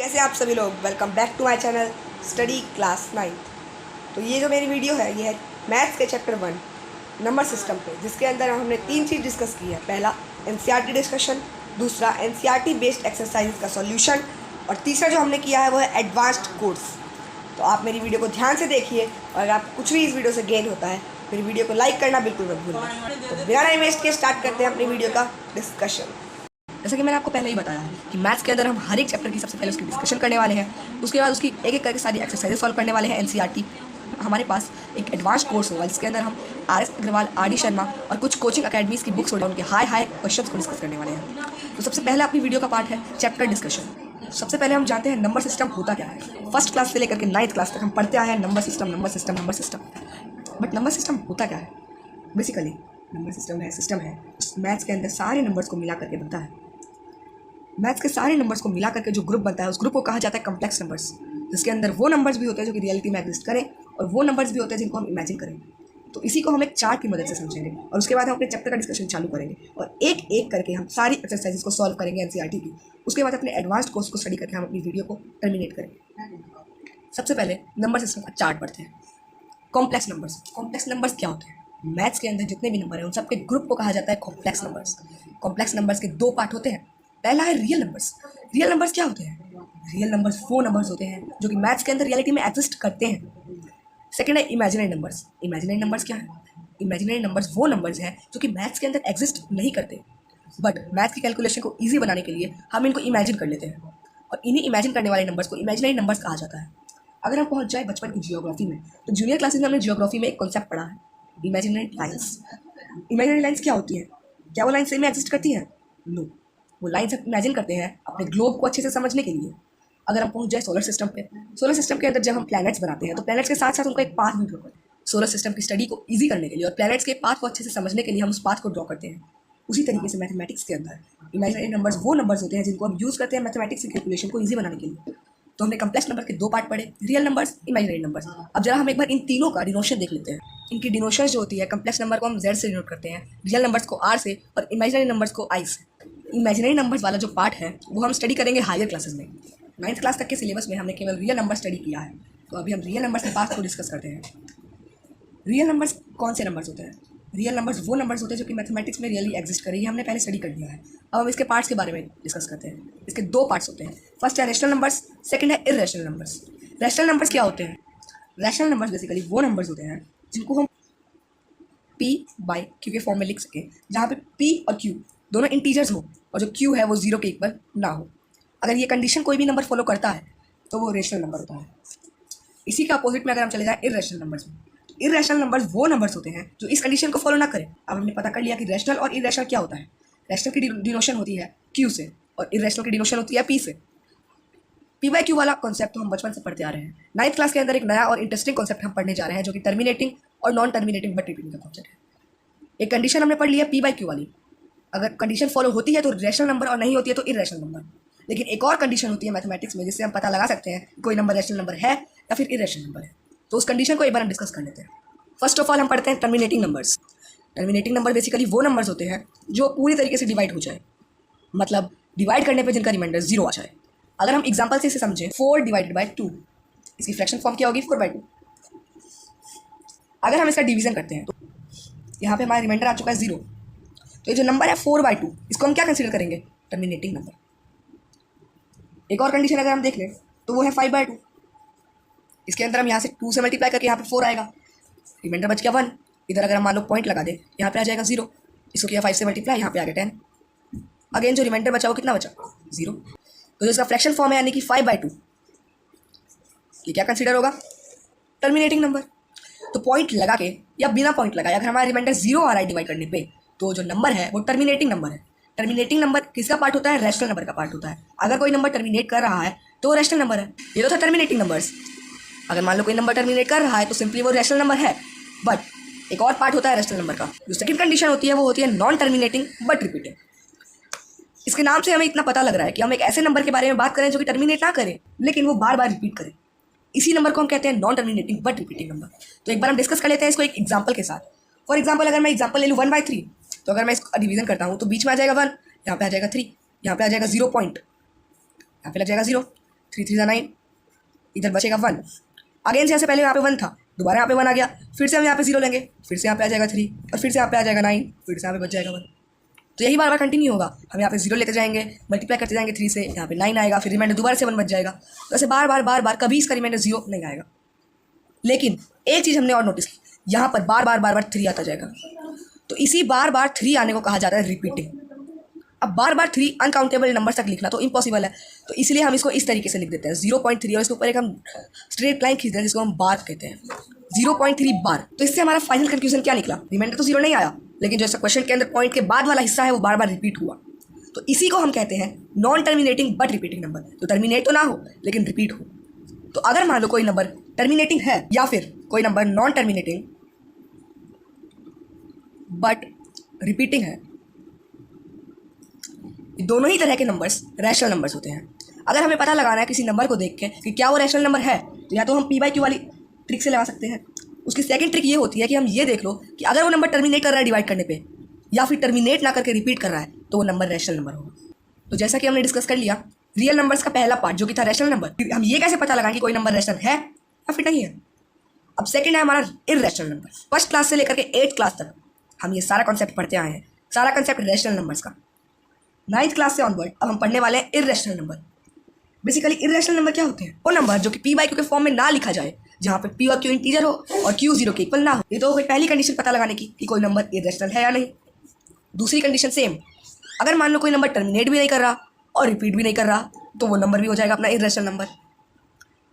कैसे आप सभी लोग, welcome back to my channel study class 9th। तो ये जो मेरी वीडियो है ये है मैथ्स के चैप्टर 1 नंबर सिस्टम पे, जिसके अंदर हमने 3 चीज़ डिस्कस की है। पहला एनसीईआरटी डिस्कशन, दूसरा एनसीईआरटी बेस्ड एक्सरसाइज का सॉल्यूशन, और तीसरा जो हमने किया है वो है एडवांस्ड कोर्स। तो आप मेरी वीडियो को ध्यान से देखिए, और अगर आप कुछ भी इस वीडियो से गेन होता है मेरी वीडियो को लाइक करना बिल्कुल मत भूलिए। तो बिना टाइम वेस्ट के स्टार्ट करते हैं अपनी वीडियो का डिस्कशन। जैसा कि मैंने आपको पहले ही बताया है कि मैथ्स के अंदर हम हर एक चैप्टर की सबसे पहले उसकी डिस्कशन करने वाले हैं, उसके बाद उसकी एक एक करके सारी एक्सरसाइजेस सॉल्व करने वाले हैं। एनसीईआरटी हमारे पास एक एडवांस कोर्स होगा जिसके अंदर हम R S Agarwal, R D Sharma और कुछ कोचिंग अकेडमीज़ की बुक्स और उनके हाई क्वेश्चंस को डिस्कस करने वाले हैं। तो सबसे पहले अपनी वीडियो का पार्ट है चैप्टर डिस्कशन। सबसे पहले हम जानते हैं नंबर सिस्टम होता क्या है। फर्स्ट क्लास से लेकर के 9th क्लास तक हम पढ़ते आए हैं number system. But number system होता क्या है? बेसिकली नंबर सिस्टम है मैथ्स के अंदर सारे नंबर्स को मिला करके बनता है। मैथ्स के सारे नंबर्स को मिला करके जो ग्रुप बनता है उस ग्रुप को कहा जाता है कॉम्प्लेक्स नंबर्स, जिसके अंदर वो नंबर्स भी होते हैं जो कि रियलिटी में एग्जिस्ट करें और वो नंबर्स भी होते हैं जिनको हम इमेजिन करें। तो इसी को हम एक चार्ट की मदद से समझेंगे और उसके बाद हम अपने चैप्टर का डिस्कशन चालू करेंगे और एक एक करके हम सारी एक्सरसाइजेस को सॉल्व करेंगे एनसीईआरटी की। उसके बाद अपने एडवांस्ड कोर्स को स्टडी करके हम अपनी वीडियो को टर्मिनेट करेंगे। सबसे पहले नंबर सिस्टम का चार्ट पढ़ते हैं। कॉम्प्लेक्स नंबर्स क्या होते हैं? मैथ्स के अंदर जितने भी नंबर हैं उन सबके ग्रुप को कहा जाता है कॉम्प्लेक्स नंबर्स। कॉम्प्लेक्स नंबर्स के 2 पार्ट होते हैं। पहला है रियल नंबर्स क्या होते हैं? रियल नंबर्स वो नंबर्स होते हैं जो कि मैथ्स के अंदर रियलिटी में एग्जिस्ट करते हैं। सेकंड है इमेजिनरी नंबर्स क्या है? इमेजिनरी नंबर्स वो नंबर्स हैं जो कि मैथ्स के अंदर एग्जिस्ट नहीं करते, बट मैथ्स की कैलकुलेशन को ईजी बनाने के लिए हम इनको इमेजिन कर लेते हैं और इन्हीं इमेजिन करने वाले नंबर्स को इमेजिनरी नंबर्स कहा जाता है। अगर हम पहुंच जाए बचपन की जियोग्राफी में, तो जूनियर क्लासेस में हमने जियोग्राफी में एक कॉन्सेप्ट पढ़ा है, इमेजिनरी लाइन्स क्या होती हैं? क्या वो लाइन सही में एग्जिस्ट करती हैं? नो। वो लाइन्स हम इमेजिन करते हैं अपने ग्लोब को अच्छे से समझने के लिए। अगर हम पहुंच जाए सोलर सिस्टम के अंदर जब हम प्लैनेट्स बनाते हैं तो प्लैनेट्स के साथ साथ उनका एक पाथ भी ड्रॉ करते हैं सोलर सिस्टम की स्टडी को ईजी करने के लिए, और प्लैनेट्स के पाथ को अच्छे से समझने के लिए हम उस पाथ को ड्रॉ करते हैं। उसी तरीके से मैथमेटिक्स के अंदर इमेजिनरी नंबर्स वो नंबर्स होते हैं जिनको हम यूज़ करते हैं मैथमेटिक्स की कैलकुलेशन को ईजी बनाने के लिए। तो हमने कम्प्लेक्स नंबर के 2 पार्ट पढ़े, रियल नंबर्स, इमेजिनरी नंबर्स। अब जरा हम एक बार इन तीनों का डिनोशन देख लेते हैं। इनकी डिनोशन जो होती है, कम्प्लेक्स नंबर को हम Z से डिनोट करते हैं, रियल नंबर्स को R से और इमेजिनरी नंबर्स को I से। इमेजिनरी नंबर्स वाला जो पार्ट है वो हम स्टडी करेंगे हायर क्लासेस में। 9th क्लास तक के सिलेबस में हमने केवल रियल नंबर स्टडी किया है, तो अभी हम रियल नंबर्स के पार्ट को डिस्कस करते हैं। रियल नंबर्स कौन से नंबर्स होते हैं? रियल नंबर्स वो नंबर्स होते हैं जो कि मैथमेटिक्स में रियली एग्जिस्ट करें, ये हमने पहले स्टडी कर लिया है। अब हम इसके पार्ट्स के बारे में डिस्कस करते हैं। इसके 2 पार्ट्स होते हैं। फर्स्ट है रैशनल नंबर्स, सेकंड है इर्रेशनल नंबर्स। रैशनल नंबर्स क्या होते हैं? रैशनल नंबर्स बेसिकली वो नंबर्स होते हैं जिनको हम P/Q के फॉर्म में लिख सकें, जहाँ पे P और Q दोनों इंटीजर्स हो और जो Q है वो 0 के इक्वल ना हो। अगर ये कंडीशन कोई भी नंबर फॉलो करता है तो वो रेशनल नंबर होता है। इसी के अपोजिट में अगर हम चले जाएं इर्रेशनल नंबर्स में, इर्रेशनल नंबर्स वो नंबर्स होते हैं जो इस कंडीशन को फॉलो ना करें। अब हमने पता कर लिया कि रैशनल और इर्रेशनल क्या होता है। रैशनल की डिनोशन होती है Q से और इर्रेशनल की डिनोशन होती है P से। P/Q वाला कॉन्सेप्ट तो हम बचपन से पढ़ते आ रहे हैं। 9th क्लास के अंदर एक नया और इंटरेस्टिंग कॉन्सेप्ट हम पढ़ने जा रहे हैं जो कि टर्मिनेटिंग और नॉन टर्मिनेटिंग बट रिपीटिंग का कॉन्सेप्ट है। एक कंडीशन हमने पढ़ ली है P/Q वाली, अगर कंडीशन फॉलो होती है तो रैशनल नंबर और नहीं होती है तो इर्रेशनल नंबर। लेकिन एक और कंडीशन होती है मैथमेटिक्स में जिससे हम पता लगा सकते हैं कि कोई नंबर रैशनल नंबर है या फिर इर्रेशनल नंबर है। तो उस कंडीशन को एक बार हम डिस्कस कर लेते हैं। फर्स्ट ऑफ ऑल हम पढ़ते हैं terminating numbers. Terminating number basically वो नंबर्स होते हैं जो पूरी तरीके से डिवाइड हो जाए, मतलब डिवाइड करने पे जिनका रिमाइंडर 0 आ जाए। अगर हम एग्जांपल से इसे समझें, 4/2, इसकी फ्रैक्शन फॉर्म क्या होगी? 4/2। अगर हम इसका डिवीजन करते हैं तो यहाँ पे हमारा रिमाइंडर आ चुका है 0, तो ये जो नंबर है 4/2 इसको हम क्या कंसीडर करेंगे? Terminating number. एक और कंडीशन अगर हम देख लें तो वो है 5/2। इसके अंदर हम यहाँ से 2 से मल्टीप्लाई करके यहाँ पे 4 आएगा, रिमाइंडर बच गया 1। इधर अगर हम मान लो पॉइंट लगा दे, यहाँ पे आ जाएगा 0, इसको किया 5 से मल्टीप्लाई, यहाँ पे आ गया 10। अगेन जो रिमाइंडर बचा वो कितना बचा? 0। तो जो इसका फ्रैक्शन फॉर्म है यानी कि 5/2, ये क्या कंसीडर होगा? Terminating number. तो पॉइंट लगा के या बिना पॉइंट लगाए अगर हमारा रिमाइंडर 0 आ रहा है डिवाइड करने पे, तो जो नंबर है वो टर्मिनेटिंग नंबर है। टर्मिनेटिंग नंबर किसका पार्ट होता है? रैशनल नंबर का पार्ट होता है। अगर कोई नंबर टर्मिनेट कर रहा है तो वो रैशनल नंबर है। ये तो था टर्मिनेटिंग नंबर्स। अगर मान लो कोई नंबर टर्मिनेट कर रहा है तो सिंपली वो रैशनल नंबर है, बट एक और पार्ट होता है रैशनल नंबर का। जो सेकंड कंडीशन होती है वो होती है नॉन टर्मिनेटिंग बट रिपीटिंग। इसके नाम से हमें इतना पता लग रहा है कि हम एक ऐसे नंबर के बारे में बात करें जो कि टर्मिनेट ना करे लेकिन वो बार बार रिपीट करे। इसी नंबर को हम कहते हैं non terminating but repeating number. तो एक बार हम डिस्कस कर लेते हैं इसको एक एग्जांपल के साथ। फॉर एग्जांपल अगर मैं एग्जांपल ले लूँ 1/3, तो अगर मैं इसको डिवीजन करता हूँ तो बीच में आ जाएगा 1, यहाँ पे आ जाएगा 3, यहाँ पे आ जाएगा 0 पॉइंट, यहाँ पे लग जाएगा 0, 3 3 9, इधर बचेगा 1। अगेन से पहले यहाँ पे 1 था, दोबारा यहाँ पे 1 आ गया, फिर से हम यहाँ पे 0 लेंगे, फिर से यहाँ पे आ जाएगा 3 और फिर से यहाँ पे आ जाएगा 9, फिर से यहाँ पे बच जाएगा 1। तो यही बार बार कंटिन्यू होगा। हम यहाँ पे 0 लेते जाएंगे, मल्टीप्लाई करते जाएंगे 3 से, यहाँ पे 9 आएगा, फिर रिमाइंडर दोबारा से 1 बच जाएगा। तो ऐसे बार बार कभी इसका रिमाइंडर 0 नहीं आएगा। लेकिन एक चीज़ हमने और नोटिस की, यहाँ पर बार बार 3 आता जाएगा। तो इसी बार 3 आने को कहा जाता है रिपीटिंग। अब बार 3 अनकाउंटेबल नंबर तक लिखना तो इम्पॉसिबल है, तो इसलिए हम इसको इस तरीके से लिख देते हैं 0.3 और इसके ऊपर एक हम स्ट्रेट लाइन खींचते हैं जिसको हम बार कहते हैं, 0.3 बार। तो इससे हमारा फाइनल कंक्लूजन क्या निकला? रिमाइंडर तो 0 नहीं आया, लेकिन जो क्वेश्चन के अंदर पॉइंट के बाद वाला हिस्सा है वो बार रिपीट हुआ। तो इसी को हम कहते हैं non terminating but repeating number. तो टर्मिनेट तो ना हो लेकिन रिपीट हो। तो अगर मान लो कोई नंबर टर्मिनेटिंग है या फिर कोई number non terminating but repeating है, दोनों ही तरह के नंबर्स रैशनल नंबर्स होते हैं। अगर हमें पता लगाना है किसी नंबर को देख के कि क्या वो रैशनल नंबर है, तो या तो हम p/q वाली ट्रिक से लगा सकते हैं। उसकी सेकंड ट्रिक ये होती है कि हम ये देख लो कि अगर वो नंबर टर्मिनेट कर रहा है डिवाइड करने पे या फिर टर्मिनेट ना करके रिपीट कर रहा है तो वो नंबर रैशनल नंबर होगा। तो जैसा कि हमने डिस्कस कर लिया रियल नंबर्स का पहला पार्ट जो कि था रैशनल नंबर, हम ये कैसे पता लगाएं कि कोई नंबर रैशनल है या फिर नहीं है। अब सेकेंड है हमारा इर्रेशनल नंबर। फर्स्ट क्लास से लेकर के 8th क्लास तक हम ये सारा कॉन्सेप्ट पढ़ते आए हैं, सारा कॉन्सेप्ट रैशनल नंबर्स का। 9th क्लास से ऑनवर्ड अब हम पढ़ने वाले हैं irrational number. Basically irrational number क्या होते हैं? वो नंबर जो कि p/q के फॉर्म में ना लिखा जाए, जहाँ पे p और q इंटीजर हो और q 0 के इक्वल ना हो। ये तो कोई पहली कंडीशन पता लगाने की कि कोई नंबर इर्रेशनल है या नहीं। दूसरी कंडीशन सेम, अगर मान लो कोई नंबर टर्मिनेट भी नहीं कर रहा और रिपीट भी नहीं कर रहा तो वो नंबर भी हो जाएगा अपना इर्रेशनल नंबर।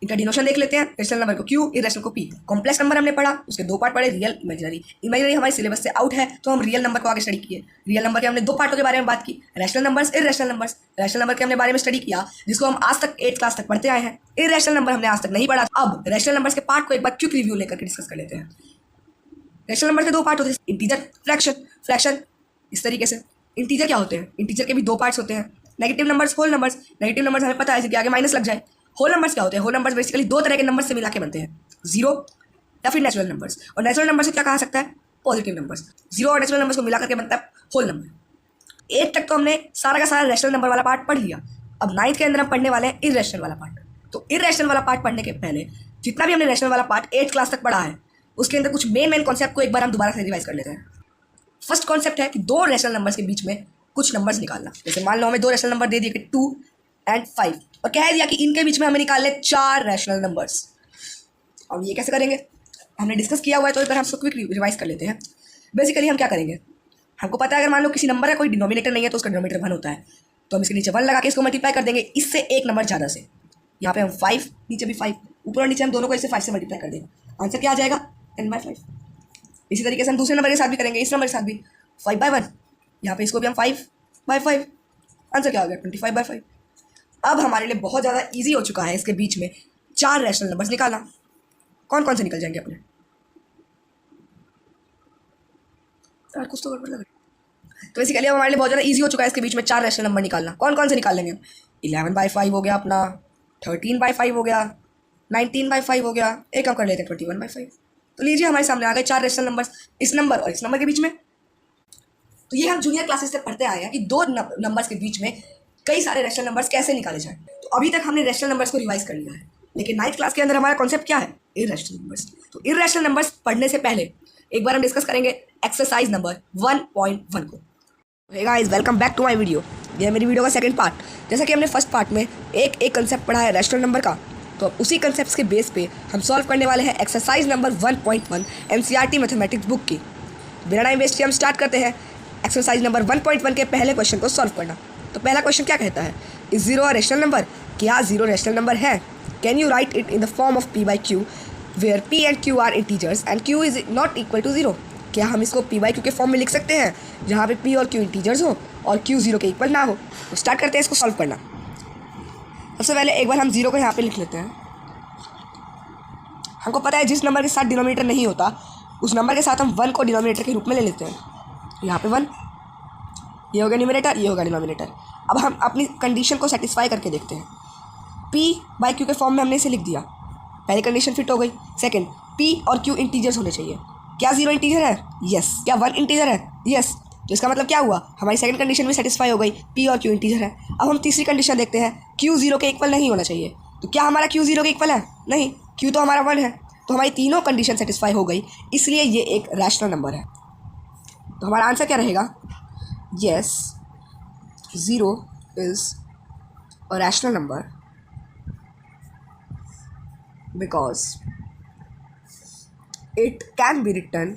इनका डिनोशन देख लेते हैं। रैशनल नंबर को q, इर्रेशनल को p। कॉम्प्लेक्स नंबर हमने पढ़ा, उसके 2 पार्ट पढ़े, रियल इमेजिनरी। इमेजिनरी हमारे सिलेबस से आउट है तो हम रियल नंबर को आगे स्टडी किए। रियल नंबर के हमने 2 पार्टों के बारे में बात की, rational numbers, irrational numbers. Rational number के हमने बारे में स्टडी किया जिसको हम आज तक 8th क्लास तक पढ़ते आए हैं। इर्रेशनल नंबर हमने आज तक नहीं पढ़ा। अब रैशनल नंबर्स के पार्ट को एक बार क्विक रिव्यू लेकर के डिस्कस कर लेते हैं। रैशनल नंबर के 2 पार्ट होते हैं, इंटीजर, फ्रैक्शन। इस तरीके से इंटीजर क्या होते हैं? इंटीजर के भी 2 पार्ट्स होते हैं, negative numbers, whole numbers. Negative numbers हमें पता है कि आगे माइनस लग जाए। होल नंबर्स क्या होते हैं? होल नंबर्स बेसिकली 2 तरह के नंबर से मिला के बनते हैं, 0 या फिर नेचुरल नंबर्स। और नेचुरल नंबर से क्या कहा सकता है? Positive numbers. 0 और नेचुरल नंबर्स को मिला करके बनता है होल नंबर। 8 तक तो हमने सारा का सारा रैशनल नंबर वाला पार्ट पढ़ लिया। अब 9th के अंदर हम पढ़ने वाले हैं इर्रेशनल वाला पार्ट। तो इर्रेशनल वाला पार्ट पढ़ने के पहले जितना भी हमने रैशनल वाला पार्ट 8th क्लास तक पढ़ा है उसके अंदर कुछ मेन कॉन्सेप्ट को एक बार हम दोबारा से रिवाइज कर लेते हैं। फर्स्ट कॉन्सेप्ट है कि 2 रैशनल नंबर्स के बीच में कुछ नंबर्स निकालना। जैसे मान लो हमें 2 रैशनल नंबर दे दिए कि 2 और 5 और कह दिया कि इनके बीच में हमें निकालने 4 रैशनल नंबर्स। अब ये कैसे करेंगे? हमने डिस्कस किया हुआ है तो एक बार हम इसको क्विक रिवाइज कर लेते हैं। बेसिकली हम क्या करेंगे, हमको पता है अगर मान लो किसी नंबर है कोई डिनोमिनेटर नहीं है तो उसका डिनोमिनेटर 1 होता है, तो हम इसके नीचे 1 लगा के इसको मल्टीप्लाई कर देंगे इससे एक नंबर ज़्यादा से। यहाँ पे हम 5, नीचे भी 5, ऊपर और नीचे हम दोनों को इससे 5 से मल्टीप्लाई कर देंगे। आंसर क्या आ जाएगा? n/5। इसी तरीके से हम दूसरे नंबर के साथ भी करेंगे, इस नंबर के साथ भी 5/1। यहाँ पे इसको भी हम 5/5। आंसर क्या आ गया? 25/5। अब हमारे लिए बहुत ज़्यादा इजी हो चुका है इसके बीच में 4 रैशनल नंबर्स निकालना। कौन कौन से निकल जाएंगे अपने? यार कुछ तो गड़बड़ लग रहा है। तो बेसिकली अब हमारे लिए बहुत ज़्यादा इजी हो चुका है इसके बीच में 4 रैशनल नंबर निकालना। कौन कौन से निकाल लेंगे? 11/5 हो गया अपना, 13/5 हो गया, 19/5 हो गया, एक हम कर लेते हैं 21/5। तो लीजिए हमारे सामने आ गए 4 रैशनल नंबर्स इस नंबर और इस नंबर के बीच में। तो ये हम जूनियर क्लासेस से पढ़ते आए हैं कि 2 नंबर्स के बीच में कई सारे रैशनल नंबर्स कैसे निकाले जाएं। तो अभी तक हमने रैशनल नंबर्स को रिवाइज कर लिया है, लेकिन 9th क्लास के अंदर हमारा कॉन्सेप्ट क्या है? Irrational numbers. तो इर्रेशनल नंबर्स पढ़ने से पहले एक बार हम डिस्कस करेंगे एक्सरसाइज नंबर 1.1 को। Hey guys, welcome back to my video. ये है मेरी वीडियो का सेकंड पार्ट। जैसा कि हमने फर्स्ट पार्ट में एक कंसेप्ट पढ़ा है रैशनल नंबर का, तो अब उसी कंसेप्ट के बेस पे हम सॉल्व करने वाले हैं exercise number 1.1 NCERT mathematics book की। बिना टाइम वेस्ट किए हम स्टार्ट करते हैं एक्सरसाइज नंबर 1.1 के पहले क्वेश्चन को सॉल्व करना। तो पहला क्वेश्चन क्या कहता है? Is 0 a rational number? क्या 0 रैशनल नंबर है? Can you write it in the form of p/q where p and q are integers and q is not equal to 0? क्या हम इसको p/q के फॉर्म में लिख सकते हैं जहाँ पे p और q इंटीजर्स हो और q 0 के इक्वल ना हो? तो स्टार्ट करते हैं इसको सॉल्व करना। सबसे पहले एक बार हम 0 को यहाँ पे लिख लेते हैं। हमको पता है जिस नंबर के साथ डिनोमिनेटर नहीं होता उस नंबर के साथ हम 1 को डिनोमिनेटर के रूप में ले लेते हैं। यहाँ पे 1, ये हो गया न्यूमरेटर, ये होगा डिनोमिनेटर। अब हम अपनी कंडीशन को सेटिस्फाई करके देखते हैं। p/q के फॉर्म में हमने इसे लिख दिया, पहली कंडीशन फिट हो गई। सेकंड, p और q इंटीजर्स होने चाहिए। क्या 0 इंटीजर है? यस। क्या 1 इंटीजर है? यस। तो इसका मतलब क्या हुआ? हमारी सेकंड कंडीशन भी सेटिस्फाई हो गई, p और q इंटीजर है। अब हम तीसरी कंडीशन देखते हैं, q 0 के इक्वल नहीं होना चाहिए। तो क्या हमारा क्यू 0 के इक्वल है? नहीं, क्यू तो हमारा 1 है, तो हमारी तीनों कंडीशन सेटिस्फाई हो गई, इसलिए ये एक रैशनल नंबर है। तो हमारा आंसर क्या रहेगा? Yes, 0 is a rational number because it can be written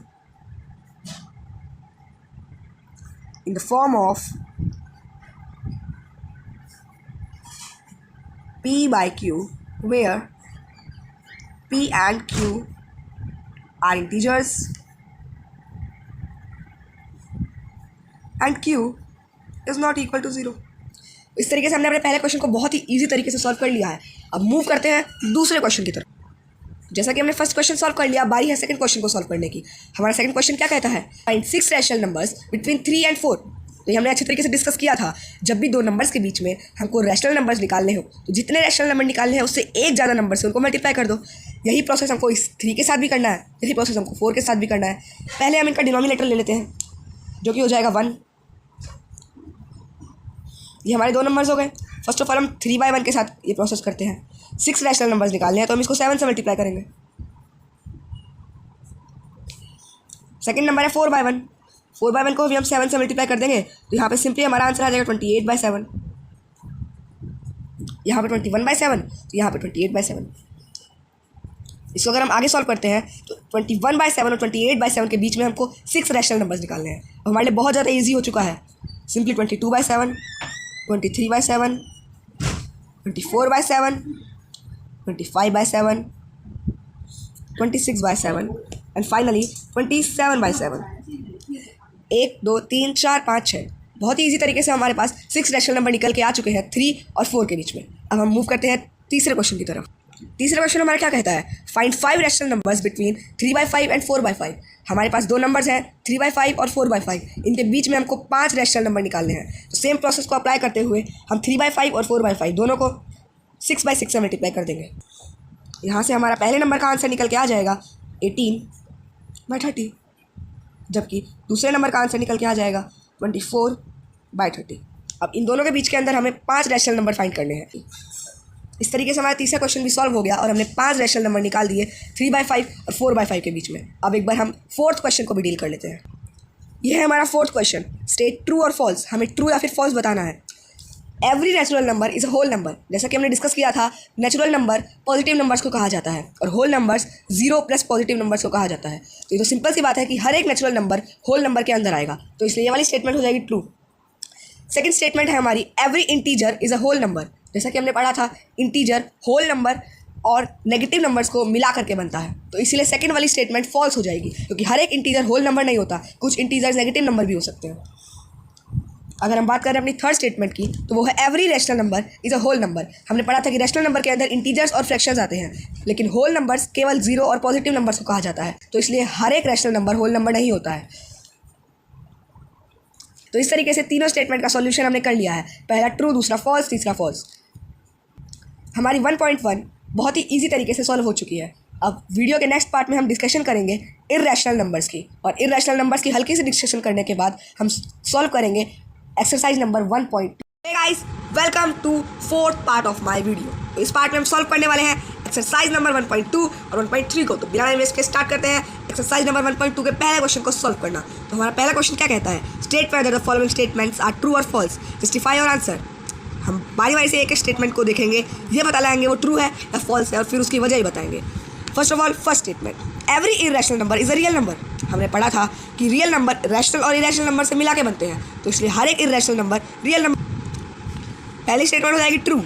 in the form of P by Q, where P and Q are integers and Q is not equal to 0। इस तरीके से हमने अपने पहले क्वेश्चन को बहुत ही इजी तरीके से सॉल्व कर लिया है। अब मूव करते हैं दूसरे क्वेश्चन की तरफ। जैसा कि हमने फर्स्ट क्वेश्चन सॉल्व कर लिया, बारी है सेकंड क्वेश्चन को सॉल्व करने की। हमारा सेकंड क्वेश्चन क्या कहता है? Find 6 rational numbers between 3 and 4। तो ये हमने अच्छे तरीके से डिस्कस किया था, जब भी दो नंबर्स के बीच में हमको रैशनल नंबर्स निकालने हो तो जितने रैशनल नंबर निकालने हैं उससे एक ज़्यादा नंबर से उनको मल्टीप्लाई कर दो। यही प्रोसेस हमको इस 3 के साथ भी करना है, यही प्रोसेस हमको 4 के साथ भी करना है। पहले हम इनका डिनोमिनेटर ले लेते हैं, जो कि हो जाएगा 1। ये हमारे दो नंबर्स हो गए। फर्स्ट ऑफ ऑल हम 3/1 के साथ ये प्रोसेस करते हैं। 6 रैशनल नंबर्स निकालने हैं तो हम इसको 7 से मल्टीप्लाई करेंगे। सेकंड नंबर है 4/1। 4/1 को भी हम 7 से मल्टीप्लाई कर देंगे तो यहाँ पे सिंपली हमारा आंसर आ जाएगा 28/7। यहाँ पे 21/7, तो यहाँ पे 28/7। इसको अगर हम आगे सॉल्व करते हैं तो 21/7 और 28/7 के बीच में हमको 6 रैशनल नंबर्स निकालने हैं। हमारे लिए बहुत ज़्यादा ईजी हो चुका है। Simply 22/7, 23/7, 24/7, 25/7, 26/7 and finally 27/7। 1 2 3 4 5 6। बहुत ही ईजी तरीके से हमारे पास 6 रैशनल नंबर निकल के आ चुके हैं 3 और 4 के बीच में। अब हम मूव करते हैं तीसरे क्वेश्चन की तरफ। तीसरा क्वेश्चन हमारा क्या कहता है? Find 5 rational numbers between 3/5 and 4/5। हमारे पास दो नंबर्स हैं 3/5 और 4/5, इनके बीच में हमको 5 रैशनल नंबर निकालने हैं। तो सेम प्रोसेस को अप्लाई करते हुए हम 3/5 और 4/5 दोनों को 6/6 से मल्टीप्लाई कर देंगे। यहाँ से हमारा पहले नंबर का आंसर निकल के आ जाएगा 18/30, जबकि दूसरे नंबर का आंसर निकल के आ जाएगा 24/30। अब इन दोनों के बीच के अंदर हमें 5 रैशनल नंबर फाइंड करने हैं। इस तरीके से हमारा तीसरा क्वेश्चन भी सॉल्व हो गया और हमने 5 रैशनल नंबर निकाल दिए 3/5 और 4/5 के बीच में। अब एक बार हम फोर्थ क्वेश्चन को भी डील कर लेते हैं। यह है हमारा फोर्थ क्वेश्चन। स्टेट ट्रू और फॉल्स। हमें ट्रू या फिर फॉल्स बताना है। Every natural number is a whole number. जैसा कि हमने डिस्कस किया था, नेचुरल नंबर पॉजिटिव नंबर्स को कहा जाता है और whole numbers 0 plus positive numbers को कहा जाता है। तो ये तो सिंपल सी बात है कि हर एक नेचुरल नंबर होल नंबर के अंदर आएगा, तो इसलिए ये वाली स्टेटमेंट हो जाएगी ट्रू। सेकंड स्टेटमेंट है हमारी every integer is a whole number. जैसा कि हमने पढ़ा था, इंटीजर होल नंबर और नेगेटिव नंबर्स को मिला करके बनता है, तो इसीलिए सेकंड वाली स्टेटमेंट फॉल्स हो जाएगी, क्योंकि हर एक इंटीजर होल नंबर नहीं होता, कुछ इंटीजर्स नेगेटिव नंबर भी हो सकते हैं। अगर हम बात करें अपनी थर्ड स्टेटमेंट की, तो वो है every rational number is a whole number. हमने पढ़ा था कि रैशनल नंबर के अंदर इंटीजर्स और फ्रैक्शंस आते हैं, लेकिन होल नंबर्स केवल 0 और पॉजिटिव नंबर्स को कहा जाता है, तो इसलिए हर एक रैशनल नंबर होल नंबर नहीं होता है। तो इस तरीके से तीनों स्टेटमेंट का सॉल्यूशन हमने कर लिया है। पहला ट्रू, दूसरा फॉल्स, तीसरा फॉल्स। हमारी 1.1 बहुत ही इजी तरीके से सॉल्व हो चुकी है। अब वीडियो के नेक्स्ट पार्ट में हम डिस्कशन करेंगे इर्रेशनल नंबर्स की, और इर्रेशनल नंबर्स की हल्की सी डिस्कशन करने के बाद हम सॉल्व करेंगे exercise number 1.2। Hey guys, welcome to fourth part of my video. तो इस पार्ट में हम सॉल्व करने वाले हैं एक्सरसाइज नंबर 1.2 और 1.3 को। तो बिना वेस्ट के स्टार्ट करते हैं एक्सरसाइज नंबर 1.2 के पहले क्वेश्चन को सॉल्व करना। तो हमारा पहला क्वेश्चन क्या कहता है? State whether the following statements are true और फॉल्स, जस्टिफाई योर आंसर। हम बारी बारी से एक एक स्टेटमेंट को देखेंगे, ये बता लाएंगे वो ट्रू है या फॉल्स है, और फिर उसकी वजह ही बताएंगे। First of all, first statement, every irrational number is a real number. हमने पढ़ा था कि रियल नंबर रैशनल और इरेशनल नंबर से मिला के बनते हैं, तो इसलिए हर एक इरेशनल नंबर रियल नंबर। पहली स्टेटमेंट हो जाएगी ट्रू।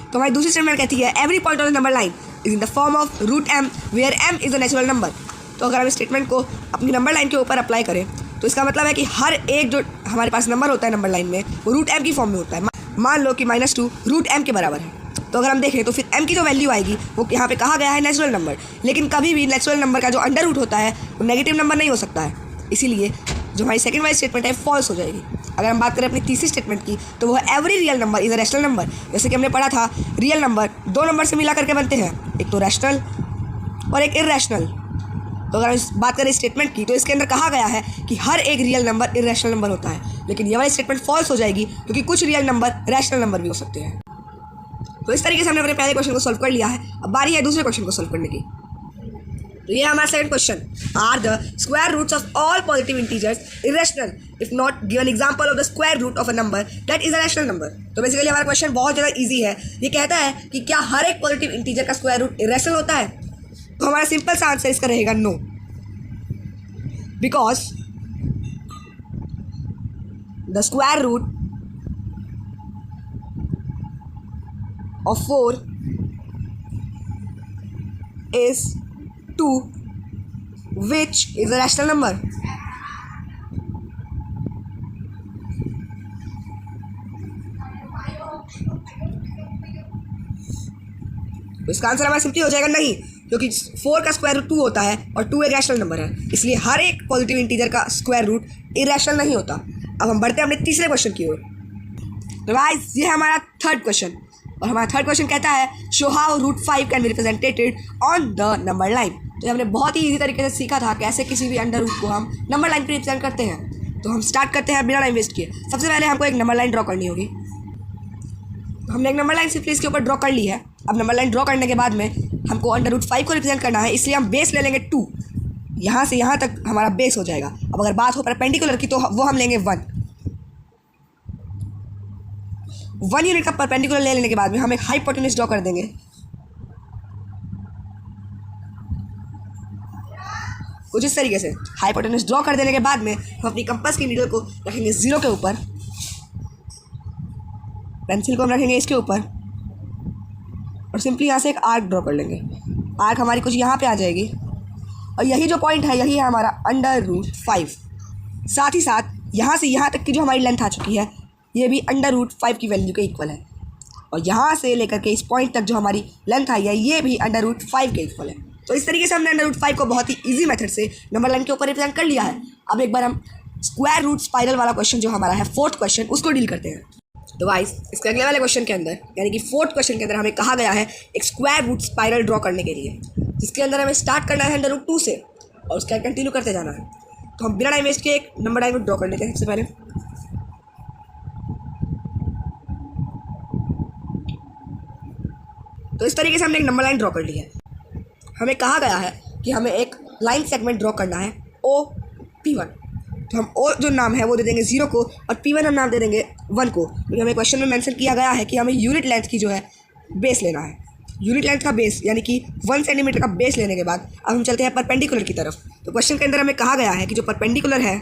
तो हमारी दूसरी स्टेटमेंट कहती है every point of the number line is in the form of root m where m is a natural number. तो अगर हम इस स्टेटमेंट को अपनी नंबर लाइन के ऊपर अप्लाई करें तो इसका मतलब है कि हर एक जो हमारे पास नंबर होता है नंबर लाइन में, वो रूट m की फॉर्म में होता है। मान लो कि -2 रूट m के बराबर है, तो अगर हम देखें तो फिर m की जो वैल्यू आएगी वो यहाँ पे कहा गया है नेचुरल नंबर, लेकिन कभी भी नेचुरल नंबर का जो अंडर रूट होता है वो नेगेटिव नंबर नहीं हो सकता है, इसीलिए जो हमारी सेकंड वाली स्टेटमेंट है फॉल्स हो जाएगी। अगर हम बात करें अपनी तीसरी स्टेटमेंट की, तो वो है every real number is a rational number. जैसे कि हमने पढ़ा था, रियल नंबर दो नंबर से मिला करके बनते हैं, एक तो रैशनल और एक इर्रेशनल। तो अगर हम बात करें स्टेटमेंट की, तो इसके अंदर कहा गया है कि हर एक रियल नंबर इर्रेशनल नंबर होता है, लेकिन ये वाली स्टेटमेंट फॉल्स हो जाएगी क्योंकि कुछ रियल नंबर रैशनल नंबर भी हो सकते हैं। तो इस तरीके से हमने अपने पहले क्वेश्चन को सॉल्व कर लिया है। अब बारी है दूसरे क्वेश्चन को सॉल्व करने की। तो ये हमारा second question, are the square roots of all positive integers irrational if not given example of the square root of a number that is a rational number. तो बेसिकली हमारा क्वेश्चन बहुत ज़्यादा इजी है। ये कहता है कि क्या हर एक पॉजिटिव इंटीजर का स्क्वायर रूट इरेशनल होता है? तो हमारा सिंपल सा आंसर इसका रहेगा no, because the square root of 4 is 2, which is a rational number. तो इसका आंसर हमारा सिंपली हो जाएगा नहीं, क्योंकि 4 का स्क्वायर रूट 2 होता है और 2 एक रैशनल नंबर है, इसलिए हर एक पॉजिटिव इंटीजर का स्क्वायर रूट इरेशनल नहीं होता। अब हम बढ़ते हैं अपने तीसरे क्वेश्चन की ओर। तो गाइस ये है हमारा थर्ड क्वेश्चन, और हमारा थर्ड क्वेश्चन कहता है show how root 5 can be represented on the number line. तो ये हमने बहुत ही ईजी तरीके से सीखा था कैसे किसी भी अंडर रूट को हम नंबर लाइन पे रिप्रेजेंट करते हैं। तो हम स्टार्ट करते हैं बिना टाइम वेस्ट किए। सबसे पहले हमको एक नंबर लाइन ड्रॉ करनी होगी। तो हमने एक नंबर लाइन सिंपली इसके ऊपर ड्रॉ कर ली है। अब नंबर लाइन ड्रॉ करने के बाद में हमको अंडर रूट 5 को रिप्रेजेंट करना है, इसलिए हम बेस ले लेंगे 2। यहाँ से यहाँ तक हमारा बेस हो जाएगा। अब अगर बात हो परपेंडिकुलर की तो वो हम लेंगे 1 यूनिट का परपेंडिकुलर ले लेने के बाद में हम एक हाइपोटेन्यूज ड्रॉ कर देंगे। कुछ इस तरीके से हाइपोटेन्यूज ड्रॉ कर देने के बाद में हम अपनी कंपास की नीडल को रखेंगे 0 के ऊपर, पेंसिल को हम रखेंगे इसके ऊपर और सिंपली यहाँ से एक आर्क ड्रॉ कर लेंगे। आर्क हमारी कुछ यहाँ पे आ जाएगी और यही जो पॉइंट है यही है हमारा अंडर रूट 5। साथ ही साथ यहाँ से यहाँ तक की जो हमारी लेंथ आ चुकी है ये भी अंडर रूट 5 की वैल्यू के इक्वल है, और यहाँ से लेकर के इस पॉइंट तक जो हमारी लेंथ आई है ये भी अंडर रूट 5 के इक्वल है। तो इस तरीके से हमने अंडर रूट 5 को बहुत ही इजी मेथड से नंबर लाइन के ऊपर रिप्रेजेंट कर लिया है। अब एक बार हम स्क्वायर रूट स्पाइरल वाला क्वेश्चन जो हमारा है फोर्थ क्वेश्चन उसको डील करते हैं। तो गाइस इसके अगले वाले क्वेश्चन के अंदर यानी कि फोर्थ क्वेश्चन के अंदर हमें कहा गया है एक स्क्वायर रूट स्पाइरल ड्रॉ करने के लिए, जिसके अंदर हमें स्टार्ट करना है अंडर रूट 2 से और उसके कंटिन्यू करते जाना है। तो हम बिना टाइम वेस्ट के एक नंबर लाइन ड्रॉ कर लेते हैं। सबसे पहले तो इस तरीके से हमने एक नंबर लाइन ड्रॉ कर ली है। हमें कहा गया है कि हमें एक लाइन सेगमेंट ड्रॉ करना है OP1। तो हम O जो नाम है वो दे देंगे 0 को और P1 हम नाम दे देंगे 1 को, क्योंकि हमें क्वेश्चन में मेंशन किया गया है कि हमें यूनिट लेंथ की जो है बेस लेना है। यूनिट लेंथ का बेस यानी कि 1 सेंटीमीटर का बेस लेने के बाद अब हम चलते हैं परपेंडिकुलर की तरफ। तो क्वेश्चन के अंदर हमें कहा गया है कि जो परपेंडिकुलर है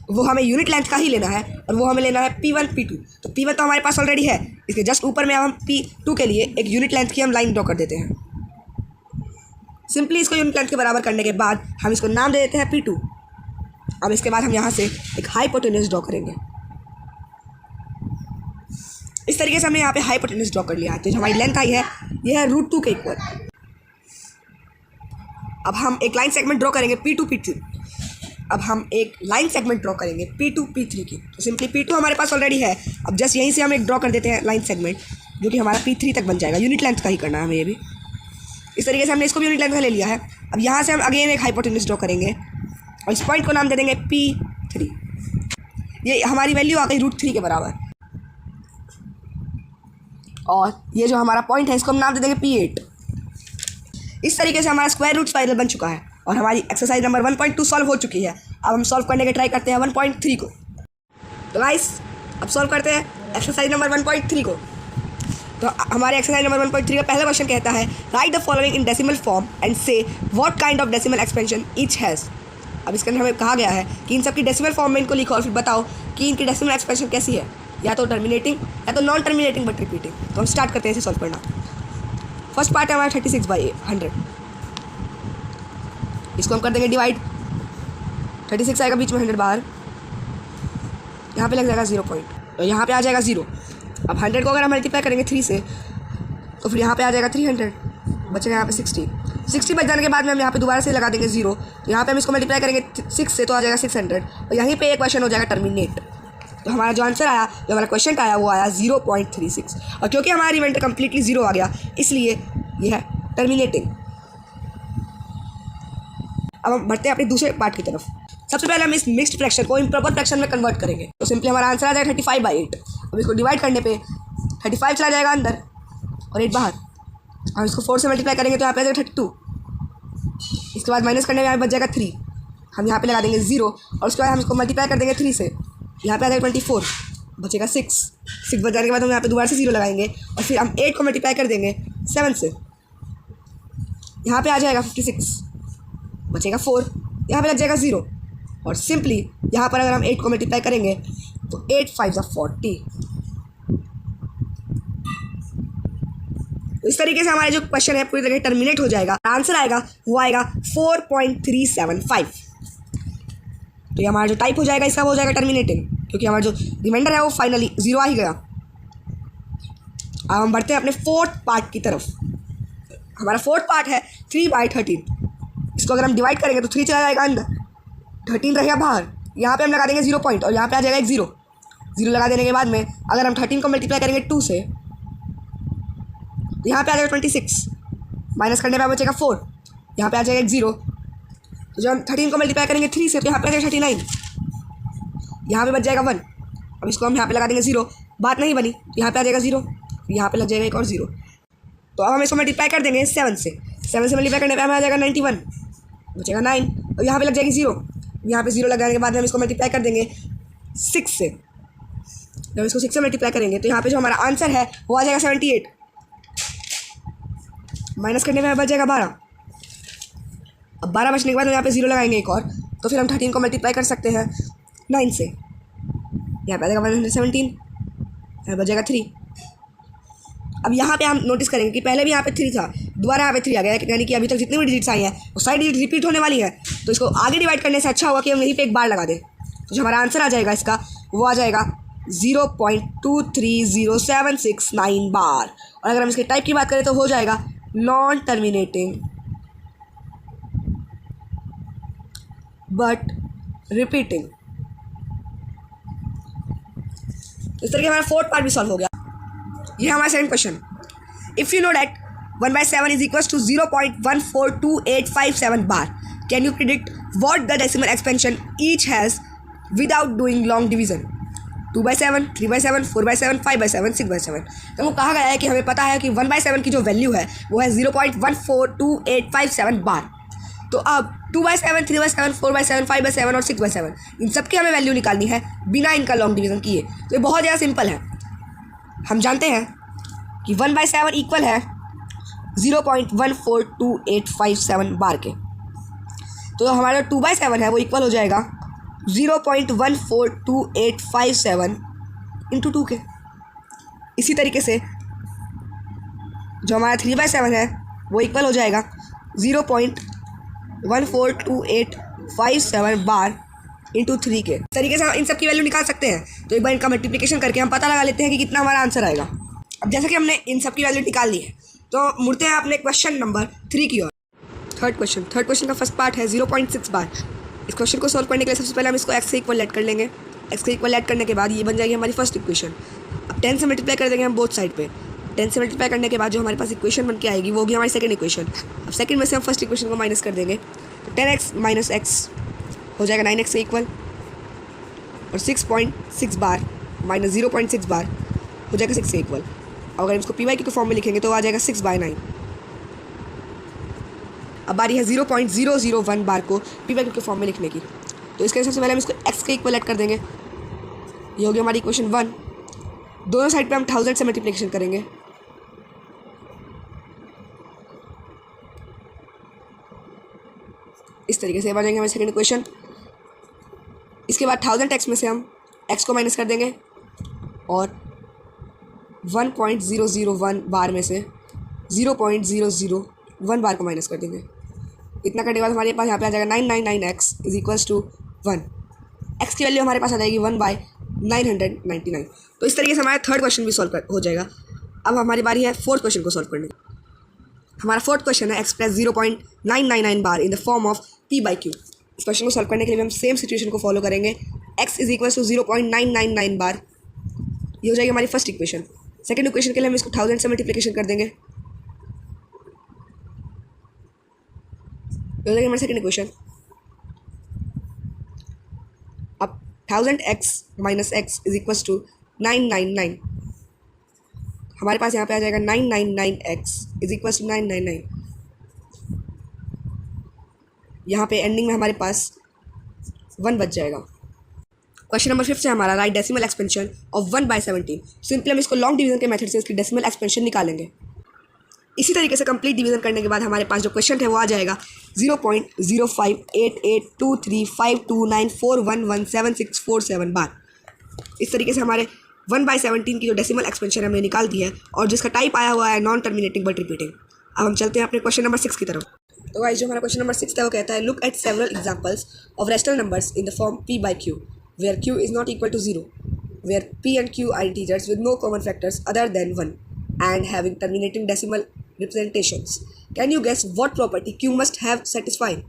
वो हमें यूनिट लेंथ का ही लेना है और वो हमें लेना है P1 P2। तो P1 तो हमारे पास ऑलरेडी है, इसके जस्ट ऊपर में अब हम P2 के लिए एक यूनिट लेंथ की हम लाइन ड्रॉ कर देते हैं। सिंपली इसको यूनिट लेंथ के बराबर करने के बाद हम इसको नाम दे देते हैं P2। अब इसके बाद हम यहाँ से एक हाइपोटेन्यूज ड्रॉ करेंगे। इस तरीके से हमने यहाँ पे हाइपोटेन्यूज ड्रॉ कर लिया है। तो जो हमारी लेंथ आई है ये है रूट 2 के इक्वल। अब हम एक लाइन सेगमेंट ड्रॉ करेंगे P2 P3। अब हम एक लाइन सेगमेंट ड्रॉ करेंगे P2 P3 की। तो सिंपली P2 हमारे पास ऑलरेडी है, अब जस्ट यहीं से हम एक ड्रॉ कर देते हैं लाइन सेगमेंट जो कि हमारा P3 तक बन जाएगा। यूनिट लेंथ का ही करना है हमें ये भी। इस तरीके से हमने इसको भी यूनिट लेंथ का ले लिया है। अब यहाँ से हम अगेन एक हाइपोटेन्यूज ड्रॉ करेंगे और इस पॉइंट को नाम दे देंगे P3। ये हमारी वैल्यू आ गई रूट 3 के बराबर, और ये जो हमारा पॉइंट है इसको हम नाम दे देंगे P8। इस तरीके से हमारा स्क्वायर रूट स्पाइरल बन चुका है और हमारी एक्सरसाइज नंबर 1.2 सॉल्व हो चुकी है। अब हम सॉल्व करने के ट्राई करते हैं 1.3 को। तो गाइस अब सॉल्व करते हैं एक्सरसाइज नंबर 1.3 को। तो हमारे एक्सरसाइज नंबर 1.3 का पहला क्वेश्चन कहता है write the following in decimal form and say what kind of decimal expansion each has. अब इसके अंदर हमें कहा गया है कि इन सब की डेसिमल फॉर्म में इनको लिखो और फिर बताओ कि इनकी डेसिमल एक्सपेंशन कैसी है, या तो टर्मिनेटिंग या तो नॉन टर्मिनेटिंग बट रिपीटिंग। तो हम स्टार्ट करते हैं इसे सॉल्व करना। फर्स्ट पार्ट है हमारा 36/100। इसको हम कर देंगे डिवाइड। 36 आएगा बीच में 100 बाहर, यहाँ पे लग जाएगा 0 पॉइंट और यहाँ पे आ जाएगा 0। अब 100 को अगर हम मल्टीप्लाई करेंगे 3 से तो फिर यहाँ पे आ जाएगा 300, बचेगा यहाँ पे 60 बच जाने के बाद में हम यहाँ पे दोबारा से लगा देंगे 0। तो यहाँ पे हम इसको मल्टीप्लाई करेंगे 6 से तो आ जाएगा 600 और यहीं पे एक क्वेश्चन हो जाएगा टर्मिनेट। तो हमारा जो आंसर आया, जो हमारा क्वेश्चन आया वो आया 0.36, और क्योंकि हमारा रिमाइंडर कम्प्लीटली 0 आ गया इसलिए ये है टर्मिनेटिंग। अब हम बढ़ते हैं अपने दूसरे पार्ट की तरफ। सबसे पहले हम इस मिक्स्ड फ्रैक्शन को इम्प्रॉपर फ्रैक्शन में कन्वर्ट करेंगे। तो सिंपली हमारा आंसर आ जाएगा 35/8। अब इसको डिवाइड करने पे 35 चला जाएगा अंदर और 8 बाहर। हम इसको 4 से मल्टीप्लाई करेंगे तो यहाँ पे आ जाएगा 32। इसके बाद माइनस करने में यहाँ बच जाएगा 3, हम यहाँ पे लगा देंगे 0 और उसके बाद हम इसको मल्टीप्लाई कर देंगे 3 से, यहाँ पे आ जाएगा 24, बचेगा 6 बच जाने के बाद हम यहाँ पे दोबारा से 0 लगाएंगे और फिर हम 8 को मल्टीप्लाई कर देंगे 7 से, यहाँ पे आ जाएगा 56, बचेगा 4, यहाँ पे लग जाएगा 0 और सिंपली यहाँ पर अगर हम 8 को मल्टीप्लाई करेंगे तो 8 5 40। तो इस तरीके से हमारा जो क्वेश्चन है पूरी तरह टर्मिनेट हो जाएगा। आंसर आएगा वो आएगा 4.375। तो ये हमारा जो टाइप हो जाएगा इसका वो हो जाएगा टर्मिनेटिंग, क्योंकि हमारा जो रिमाइंडर है वो फाइनली 0 आ ही गया। अब हम बढ़ते हैं अपने फोर्थ पार्ट की तरफ। हमारा फोर्थ पार्ट है 3/13। इसको अगर हम डिवाइड करेंगे तो 3 चला जाएगा अंदर, 13 रहेगा बाहर। यहाँ पे हम लगा देंगे 0 पॉइंट और यहाँ पे आ जाएगा एक 0 लगा देने के बाद में अगर हम 13 को मल्टीप्लाई करेंगे 2 से तो यहाँ पे आ जाएगा 26, माइनस करने पे बचेगा 4, यहाँ पे आ जाएगा एक 0। तो जब हम 13 को मल्टीप्लाई करेंगे 3 से तो यहाँ पे आ जाएगा 39, यहाँ पे बच जाएगा 1। अब इसको हम यहाँ पे लगा देंगे 0, बात नहीं बनी तो यहाँ पे आ जाएगा 0, यहाँ पे लग जाएगा एक और 0। तो अब हम इसको मल्टीप्लाई कर देंगे 7 से मल्टीप्लाई करने पे हमें आ जाएगा 91, बचेगा 9 और यहाँ पे लग जाएगी 0, यहाँ पे 0 लगाने के बाद हम इसको मल्टीप्लाई कर देंगे 6 से। जब इसको 6 से मल्टीप्लाई करेंगे तो यहाँ पे जो हमारा आंसर है वो आ जाएगा 78, माइनस करने में बच जाएगा 12। अब 12 बचने के बाद हम यहाँ पे 0 लगाएंगे एक और, तो फिर हम 13 को मल्टीप्लाई कर सकते हैं 9 से, यहाँ पे आ जाएगा 117, यहाँ बच जाएगा 3। अब यहाँ पे हम नोटिस करेंगे कि पहले भी यहाँ पे 3 था, दोबारा यहाँ पे 3 आ गया, यानी कि अभी तक जितनी भी डिजिट्स आई हैं वो सारी डिजिट रिपीट होने वाली है। तो इसको आगे डिवाइड करने से अच्छा होगा कि हम यहीं पे एक बार लगा दें। तो जो हमारा आंसर आ जाएगा इसका वो आ जाएगा 0.23079 बार। और अगर हम इसके टाइप की बात करें तो हो जाएगा नॉन टर्मिनेटिंग बट रिपीटिंग। इस तरीके हमारा फोर्थ पार्ट भी सॉल्व हो गया। ये हमारा second question, if you know that 1/7 is equal to 0.142857 bar, can you predict what the decimal expansion each has without doing long division? 2/7, 3/7, 4/7, 5/7, 6/7। तो वो कहा गया है कि हमें पता है कि 1/7 की जो वैल्यू है वो है 0.142857 बार। तो अब 2/7, 3/7, 4/7, 5/7 और 6/7 इन सब की हमें वैल्यू निकालनी है बिना इनका लॉन्ग डिवीजन किए। तो ये बहुत ज़्यादा सिंपल है। हम जानते हैं कि 1/7 इक्वल है 0.142857 बार के। तो हमारा 2/7 है वो इक्वल हो जाएगा 0.142857 इंटू 2 के। इसी तरीके से जो हमारा 3/7 है वो इक्वल हो जाएगा 0.142857 बार इंटू 3 के। इस तरीके से हम इन सब की वैल्यू निकाल सकते हैं। तो एक बार इनका मल्टीप्लिकेशन करके हम पता लगा लेते हैं कि कितना हमारा आंसर आएगा। अब जैसे कि हमने इन सब की वैल्यू निकाल ली है तो मुड़ते हैं अपने क्वेश्चन नंबर 3 की ओर। थर्ड क्वेश्चन का फर्स्ट पार्ट है 0.6 बार। इस क्वेश्चन को सॉल्व करने के लिए सबसे पहले हम इसको x से इक्वल ऐड कर लेंगे। x के इक्वल ऐड करने के बाद ये बन जाएगी हमारी फर्स्ट इक्वेशन। अब 10 से मल्टीप्लाई कर देंगे हम बोथ साइड पे। 10 से मल्टीप्लाई करने के बाद जो हमारे पास इक्वेशन बन के आएगी वो होगी हमारी सेकंड इक्वेशन। अब सेकंड में से हम फर्स्ट इक्वेशन को माइनस कर देंगे तो 10x माइनस x हो जाएगा 9x से इक्वल, और 6.6 बार माइनस 0.6 बार हो जाएगा 6 से इक्वल। और अगर हम इसको पी वाई के फॉर्म में लिखेंगे तो आ जाएगा 6/9। अब बारी है 0.001 बार को पी वाई के फॉर्म में लिखने की। तो इसके सबसे पहले हम इसको x के इक्वल ऐड कर देंगे। ये होगी हमारी इक्वेशन 1। दोनों साइड पे हम 1000 से मल्टीप्लिकेशन करेंगे। इस तरीके से बन जाएंगे हमारी सेकंड इक्वेशन। इसके बाद 1000x में से हम x को माइनस कर देंगे और 1.001 बार में से 0.001 बार को माइनस कर देंगे। इतना करने के बाद हमारे पास यहाँ पे आ जाएगा 999x is equals to 1। x की वैल्यू हमारे पास आ जाएगी 1/999। तो इस तरीके से हमारा थर्ड क्वेश्चन भी सॉल्व हो जाएगा। अब हमारी बारी है फोर्थ क्वेश्चन को सॉल्व करने की। हमारा फोर्थ क्वेश्चन है express 0.999 bar in the form of p/q। इस क्वेश्चन को सॉल्व करने के लिए हम सेम सिचुएशन को फॉलो करेंगे। x इज इक्वल टू 0.999 बार, ये हो जाएगी हमारी फर्स्ट इक्वेशन। सेकंड इक्वेशन के लिए हम इसको 1000 से मल्टीप्लिकेशन कर देंगे, ये हो जाएगी हमारी सेकंड इक्वेशन। अब 1000x minus x is equal to 999, हमारे पास यहाँ पे आ जाएगा 999x इज इक्वल टू 999। यहाँ पे एंडिंग में हमारे पास 1 बच जाएगा। क्वेश्चन नंबर 5 है हमारा, right decimal expansion of 1/17। Simply हम इसको लॉन्ग डिवीजन के मेथड से इसकी डेसिमल एक्सपेंशन निकालेंगे। इसी तरीके से कंप्लीट डिवीजन करने के बाद हमारे पास जो क्वेश्चन है वो आ जाएगा 0.0588235294117647 बार। इस तरीके से हमारे 1/17 की जो डेसिमल एक्सपेंशन हमने निकाल दी है और जिसका टाइप आया हुआ है नॉन टर्मिनेटिंग बट रिपीटिंग। अब हम चलते हैं अपने क्वेश्चन नंबर 6 की तरफ। तो गाइस जो हमारा क्वेश्चन नंबर 6 था वो कहता है, look at several examples of rational numbers in the form p/q where q is not equal to 0, where p and q are integers with no common factors other than 1 and having terminating decimal representations. Can you guess what property q must have satisfied?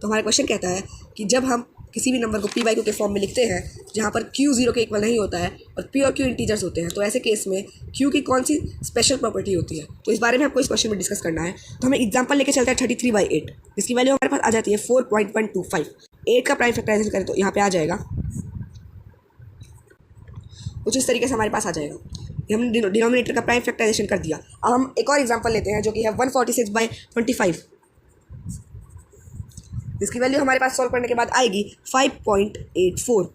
तो हमारा question कहता है कि जब हम किसी भी number को p/q के फॉर्म में लिखते हैं जहाँ पर q 0 के इक्वल नहीं होता है और p और q इंटीजर्स होते हैं, तो ऐसे केस में q की कौन सी स्पेशल प्रॉपर्टी होती है, तो इस बारे में आपको इस क्वेश्चन में डिस्कस करना है। तो हमें एग्जांपल लेके चलता है 33/8, जिसकी वैल्यू हमारे पास आ जाती है 4.125। 8 का प्राइम फैक्टराइजेशन करें तो यहाँ पे आ जाएगा कुछ इस तरीके से हमारे पास आ जाएगा। ये हमने डिनोमिनेटर का प्राइम फैक्टराइजेशन कर दिया। अब हम एक और एग्जांपल लेते हैं जो कि है 146/25, जिसकी वैल्यू हमारे पास सॉल्व करने के बाद आएगी 5.84।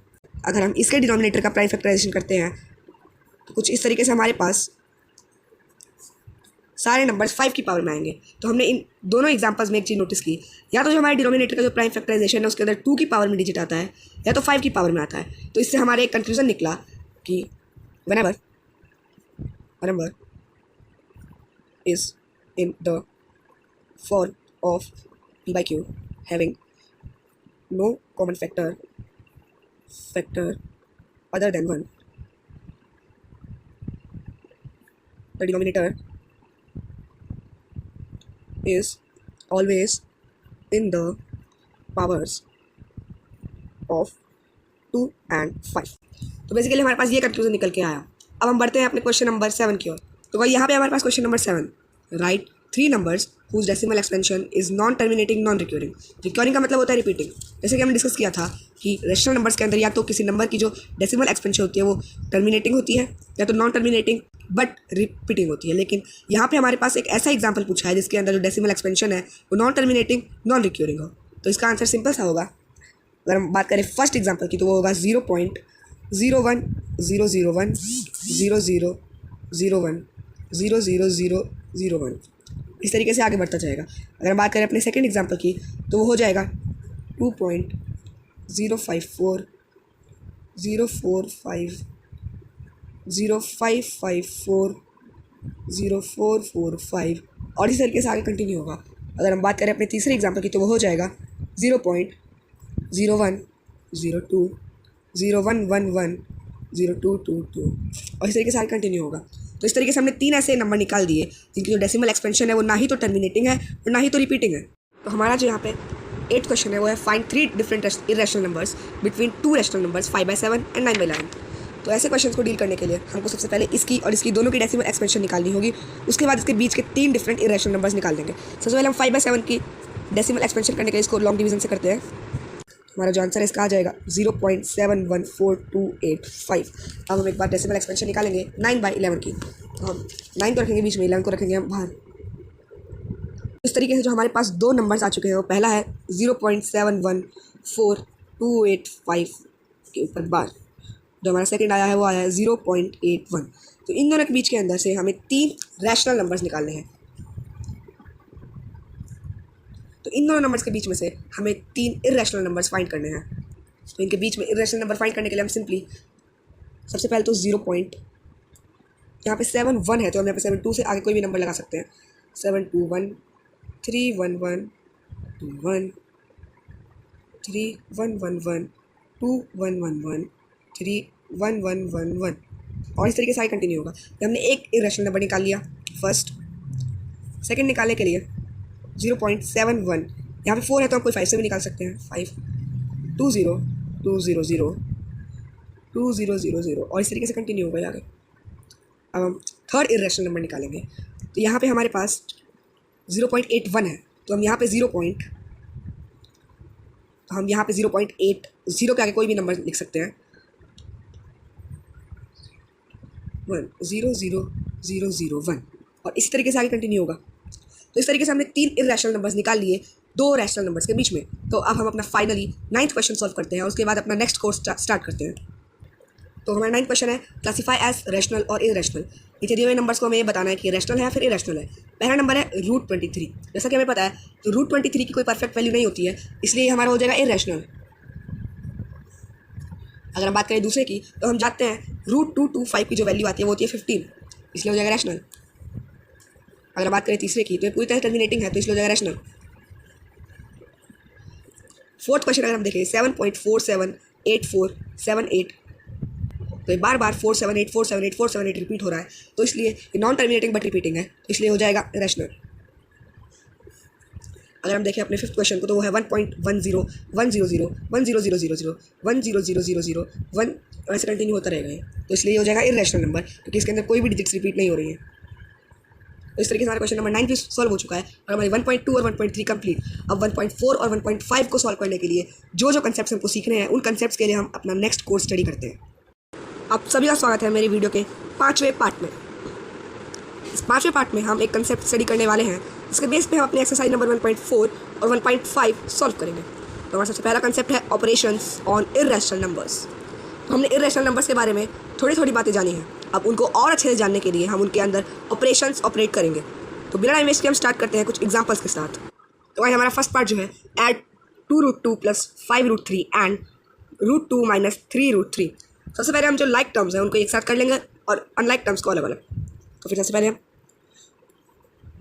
अगर हम इसके डिनोमिनेटर का प्राइम फैक्टराइजेशन करते हैं तो कुछ इस तरीके से हमारे पास सारे नंबर्स 5 की पावर में आएंगे। तो हमने इन दोनों एग्जांपल्स में एक चीज़ नोटिस की, या तो जो हमारे डिनोमिनेटर का जो प्राइम फैक्टराइजेशन है उसके अंदर 2 की पावर में डिजिट आता है या तो 5 की पावर में आता है। तो इससे हमारे एक कंक्लूजन निकला कि whenever a number is in the form of p/q having no common factor other than 1, the denominator is always in the powers of 2 and 5। तो बेसिकली हमारे पास ये कंक्लूजन निकल के आया। अब हम बढ़ते हैं अपने क्वेश्चन नंबर 7 की ओर। तो भाई यहाँ पे हमारे पास question number 7, write 3 numbers whose decimal expansion is non terminating non recurring. Recurring का मतलब होता है रिपीटिंग। जैसे कि हमने डिस्कस किया था कि रेशनल नंबर्स के अंदर या तो किसी नंबर की जो डेसिमल एक्सपेंशन होती है वो टर्मिनेटिंग होती है या तो नॉन टर्मिनेटिंग बट रिपीटिंग होती है। लेकिन यहाँ पे हमारे पास एक ऐसा एग्जाम्पल पूछा है जिसके अंदर जो डेसिमल एक्सपेंशन है वो नॉन टर्मिनेटिंग नॉन रिक्योरिंग हो। तो इसका आंसर सिंपल सा होगा। अगर हम बात करें फर्स्ट एग्जाम्पल की तो वो होगा 0.01001000001 इस तरीके से आगे बढ़ता जाएगा। अगर हम बात करें अपने सेकंड एग्जांपल की तो वो हो जाएगा 2.05405540445 और इस तरीके से आगे कंटिन्यू होगा। अगर हम बात करें अपने तीसरे एग्जांपल की तो वो हो जाएगा 0.010201110222 और इस तरीके से आगे कंटिन्यू होगा। तो इस तरीके से हमने 3 ऐसे नंबर निकाल दिए जिनकी जो डेसिमल एक्सपेंशन है वो ना ही तो टर्मिनेटिंग है और ना ही तो रिपीटिंग है। तो हमारा जो यहाँ पे 8 क्वेश्चन है वो है find 3 different irrational numbers between 2 rational numbers 5/7 and 9/11। तो ऐसे क्वेश्चन को डील करने के लिए हमको सबसे पहले इसकी और इसकी दोनों की डेसिमल एक्सपेंशन निकालनी होगी। उसके बाद इसके बीच के 3 डिफरेंट इरेशनल नंबर्स निकाल देंगे। सबसे पहले हम 5/7 की डेसिमल एक्सपेंशन करने के लिए इसको लॉन्ग डिवीजन से करते हैं। हमारा जो आंसर है इसका आ जाएगा 0.714285। अब हम एक बार डेसिमल एक्सपेंशन निकालेंगे 9/11 की। तो हम 9 को रखेंगे बीच में, 11 को रखेंगे हम बाहर। इस तरीके से जो हमारे पास 2 नंबर्स आ चुके हैं वो पहला है 0.714285 के ऊपर बार। जो हमारा सेकंड आया है वो आया है 0.81। तो इन दोनों के बीच के अंदर से हमें 3 रैशनल नंबर्स निकालने हैं। तो इन दोनों नंबर्स के बीच में से हमें 3 इर्रेशनल नंबर्स फाइंड करने हैं। तो इनके बीच में इर्रेशनल नंबर फाइंड करने के लिए हम सिंपली सबसे पहले तो 0 पॉइंट यहाँ पे 7 1 है तो हम यहाँ पे 7 2 से आगे कोई भी नंबर लगा सकते हैं। 7 2 1 3 1 1 2 1 3 1 1 1 2 1 1 1 3 1 1 1 1 और इस तरीके से आगे कंटिन्यू होगा। तो हमने एक इर्रेशनल नंबर निकाल लिया फर्स्ट। सेकंड निकालने के लिए 0.71 यहाँ पे 4 है तो हम कोई 5 से भी निकाल सकते हैं। 5 2 0 2 0 0 2 0 0 0 और इस तरीके से कंटिन्यू होगा आगे। अब हम थर्ड इर्रेशनल नंबर निकालेंगे। तो यहाँ पे हमारे पास 0.81 है तो हम यहाँ पे 0.0 के आगे कोई भी नंबर लिख सकते हैं। 1 0 0 001 और इसी तरीके से आगे कंटिन्यू होगा। तो इस तरीके से हमने 3 इर्रेशनल नंबर्स निकाल लिए 2 रैशनल नंबर्स के बीच में। तो अब हम अपना फाइनली 9th क्वेश्चन सॉल्व करते हैं और उसके बाद अपना नेक्स्ट कोर्स स्टार्ट करते हैं। तो हमारा 9th क्वेश्चन है क्लासीफाई एज रैशनल और इरेशनल। नीचे दिए हुए नंबर्स को हमें ये बताना है कि रैशनल है या फिर इरेशनल है। पहला नंबर है √23। जैसा कि हमें पता है तो √23 की कोई परफेक्ट वैल्यू नहीं होती है, इसलिए हमारा हो जाएगा इरेशनल। अगर हम बात करें दूसरे की तो हम जानते हैं √225 की जो वैल्यू आती है वो होती है 15, इसलिए हो जाएगा रैशनल। अगर बात करें तीसरे की तो ये पूरी तरह टर्मिनेटिंग है, तो इसलिए हो जाएगा रैशनल। फोर्थ क्वेश्चन अगर हम देखें 7.478478, तो ये बार बार 478478478 रिपीट हो रहा है, तो इसलिए ये नॉन टर्मिनेटिंग बट रिपीटिंग है, तो इसलिए हो जाएगा रैशनल। अगर हम देखें अपने फिफ्थ क्वेश्चन को तो वो है 1.10 ऐसे कंटिन्यू होता रहेगा ये, तो इसलिए हो जाएगा इरेशनल नंबर क्योंकि इसके अंदर कोई भी डिजिट्स रिपीट नहीं हो रही है। तो इस तरीके से हमारा क्वेश्चन नंबर 9 भी सॉल्व हो चुका है और हमारी 1.2 और 1.3 कंप्लीट। अब 1.4 और 1.5 को सॉल्व करने के लिए जो जो कंसेप्ट हमको सीखने हैं उन कंसेप्ट्स के लिए हम अपना नेक्स्ट कोर्स स्टडी करते हैं। आप सभी का स्वागत है मेरी वीडियो के 5वें पार्ट में। इस 5वें पार्ट में हम एक कंसेप्ट स्टडी करने वाले हैं जिसके बेस पे हम अपने एक्सरसाइज नंबर 1.4 और 1.5 सॉल्व करेंगे। तो हमारा सबसे पहला कंसेप्ट है ऑपरेशंस ऑन इर्रेशनल नंबर्स। तो हमने इर्रेशनल नंबर्स के बारे में थोड़ी थोड़ी बातें जानी हैं, अब उनको और अच्छे से जानने के लिए हम उनके अंदर ऑपरेशंस ऑपरेट करेंगे। तो बिना टाइम वेस्ट के हम स्टार्ट करते हैं कुछ एग्जांपल्स के साथ। तो आज हमारा फर्स्ट पार्ट जो है ऐड 2√2 + 5√3 एंड √2 - 3√3। सबसे पहले हम जो लाइक टर्म्स हैं उनको एक साथ कर लेंगे और अनलाइक टर्म्स को अलग अलग। तो फिर सबसे पहले हम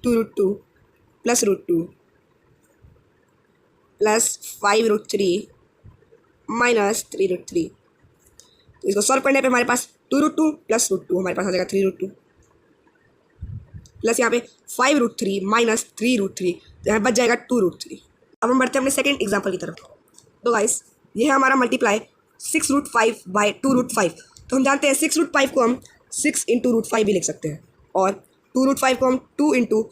2√2 + √2 + 5√3 - 3√3। तो इसको सॉल्व करने पे हमारे पास 2√2 + √2 हमारे पास आ जाएगा 3√2 प्लस यहाँ पे 5√3 - 3√3, यहाँ बच जाएगा 2√3। अब हम बढ़ते हैं अपने सेकंड एग्जांपल की तरफ। तो गाइस ये है हमारा मल्टीप्लाई 6√5 / 2√5। तो हम जानते हैं 6√5 को हम 6 × √5 भी लिख सकते हैं और 2√5 को हम 2 ×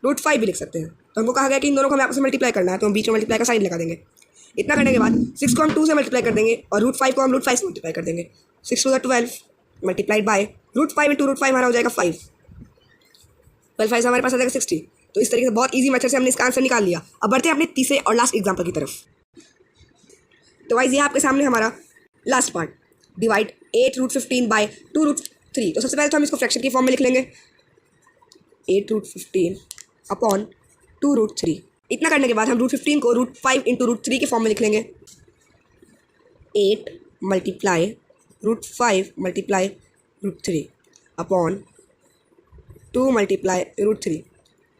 √5 भी लिख सकते हैं। तो हमको कहा गया कि इन दोनों को हमें आपस में मल्टीप्लाई करना है, तो हम बीच में मल्टीप्लाई का साइन लगा देंगे। इतना करने के बाद 6 को हम 2 से मल्टीप्लाई कर देंगे और √5 को हम √5 से मल्टीप्लाई कर देंगे। 6 × 12 मल्टीप्लाइड बाय √5 × √5 हमारा हो जाएगा 5। 12 से हमारे पास आ जाएगा 60। तो इस तरीके से बहुत ईजी मेथड से हमने इसका आंसर निकाल लिया। अब बढ़ते हैं अपने तीसरे और लास्ट एग्जाम्पल की तरफ। तो गाइस ये आपके सामने हमारा लास्ट पार्ट डिवाइड 8√15 / 2√3। तो सबसे पहले तो हम इसको फ्रैक्शन की फॉर्म में लिख लेंगे 8√15 अपॉन 2√3। इतना करने के बाद हम √15 को √5 × √3 के फॉर्म में लिख लेंगे 8 × √5 × √3 अपॉन 2 × √3।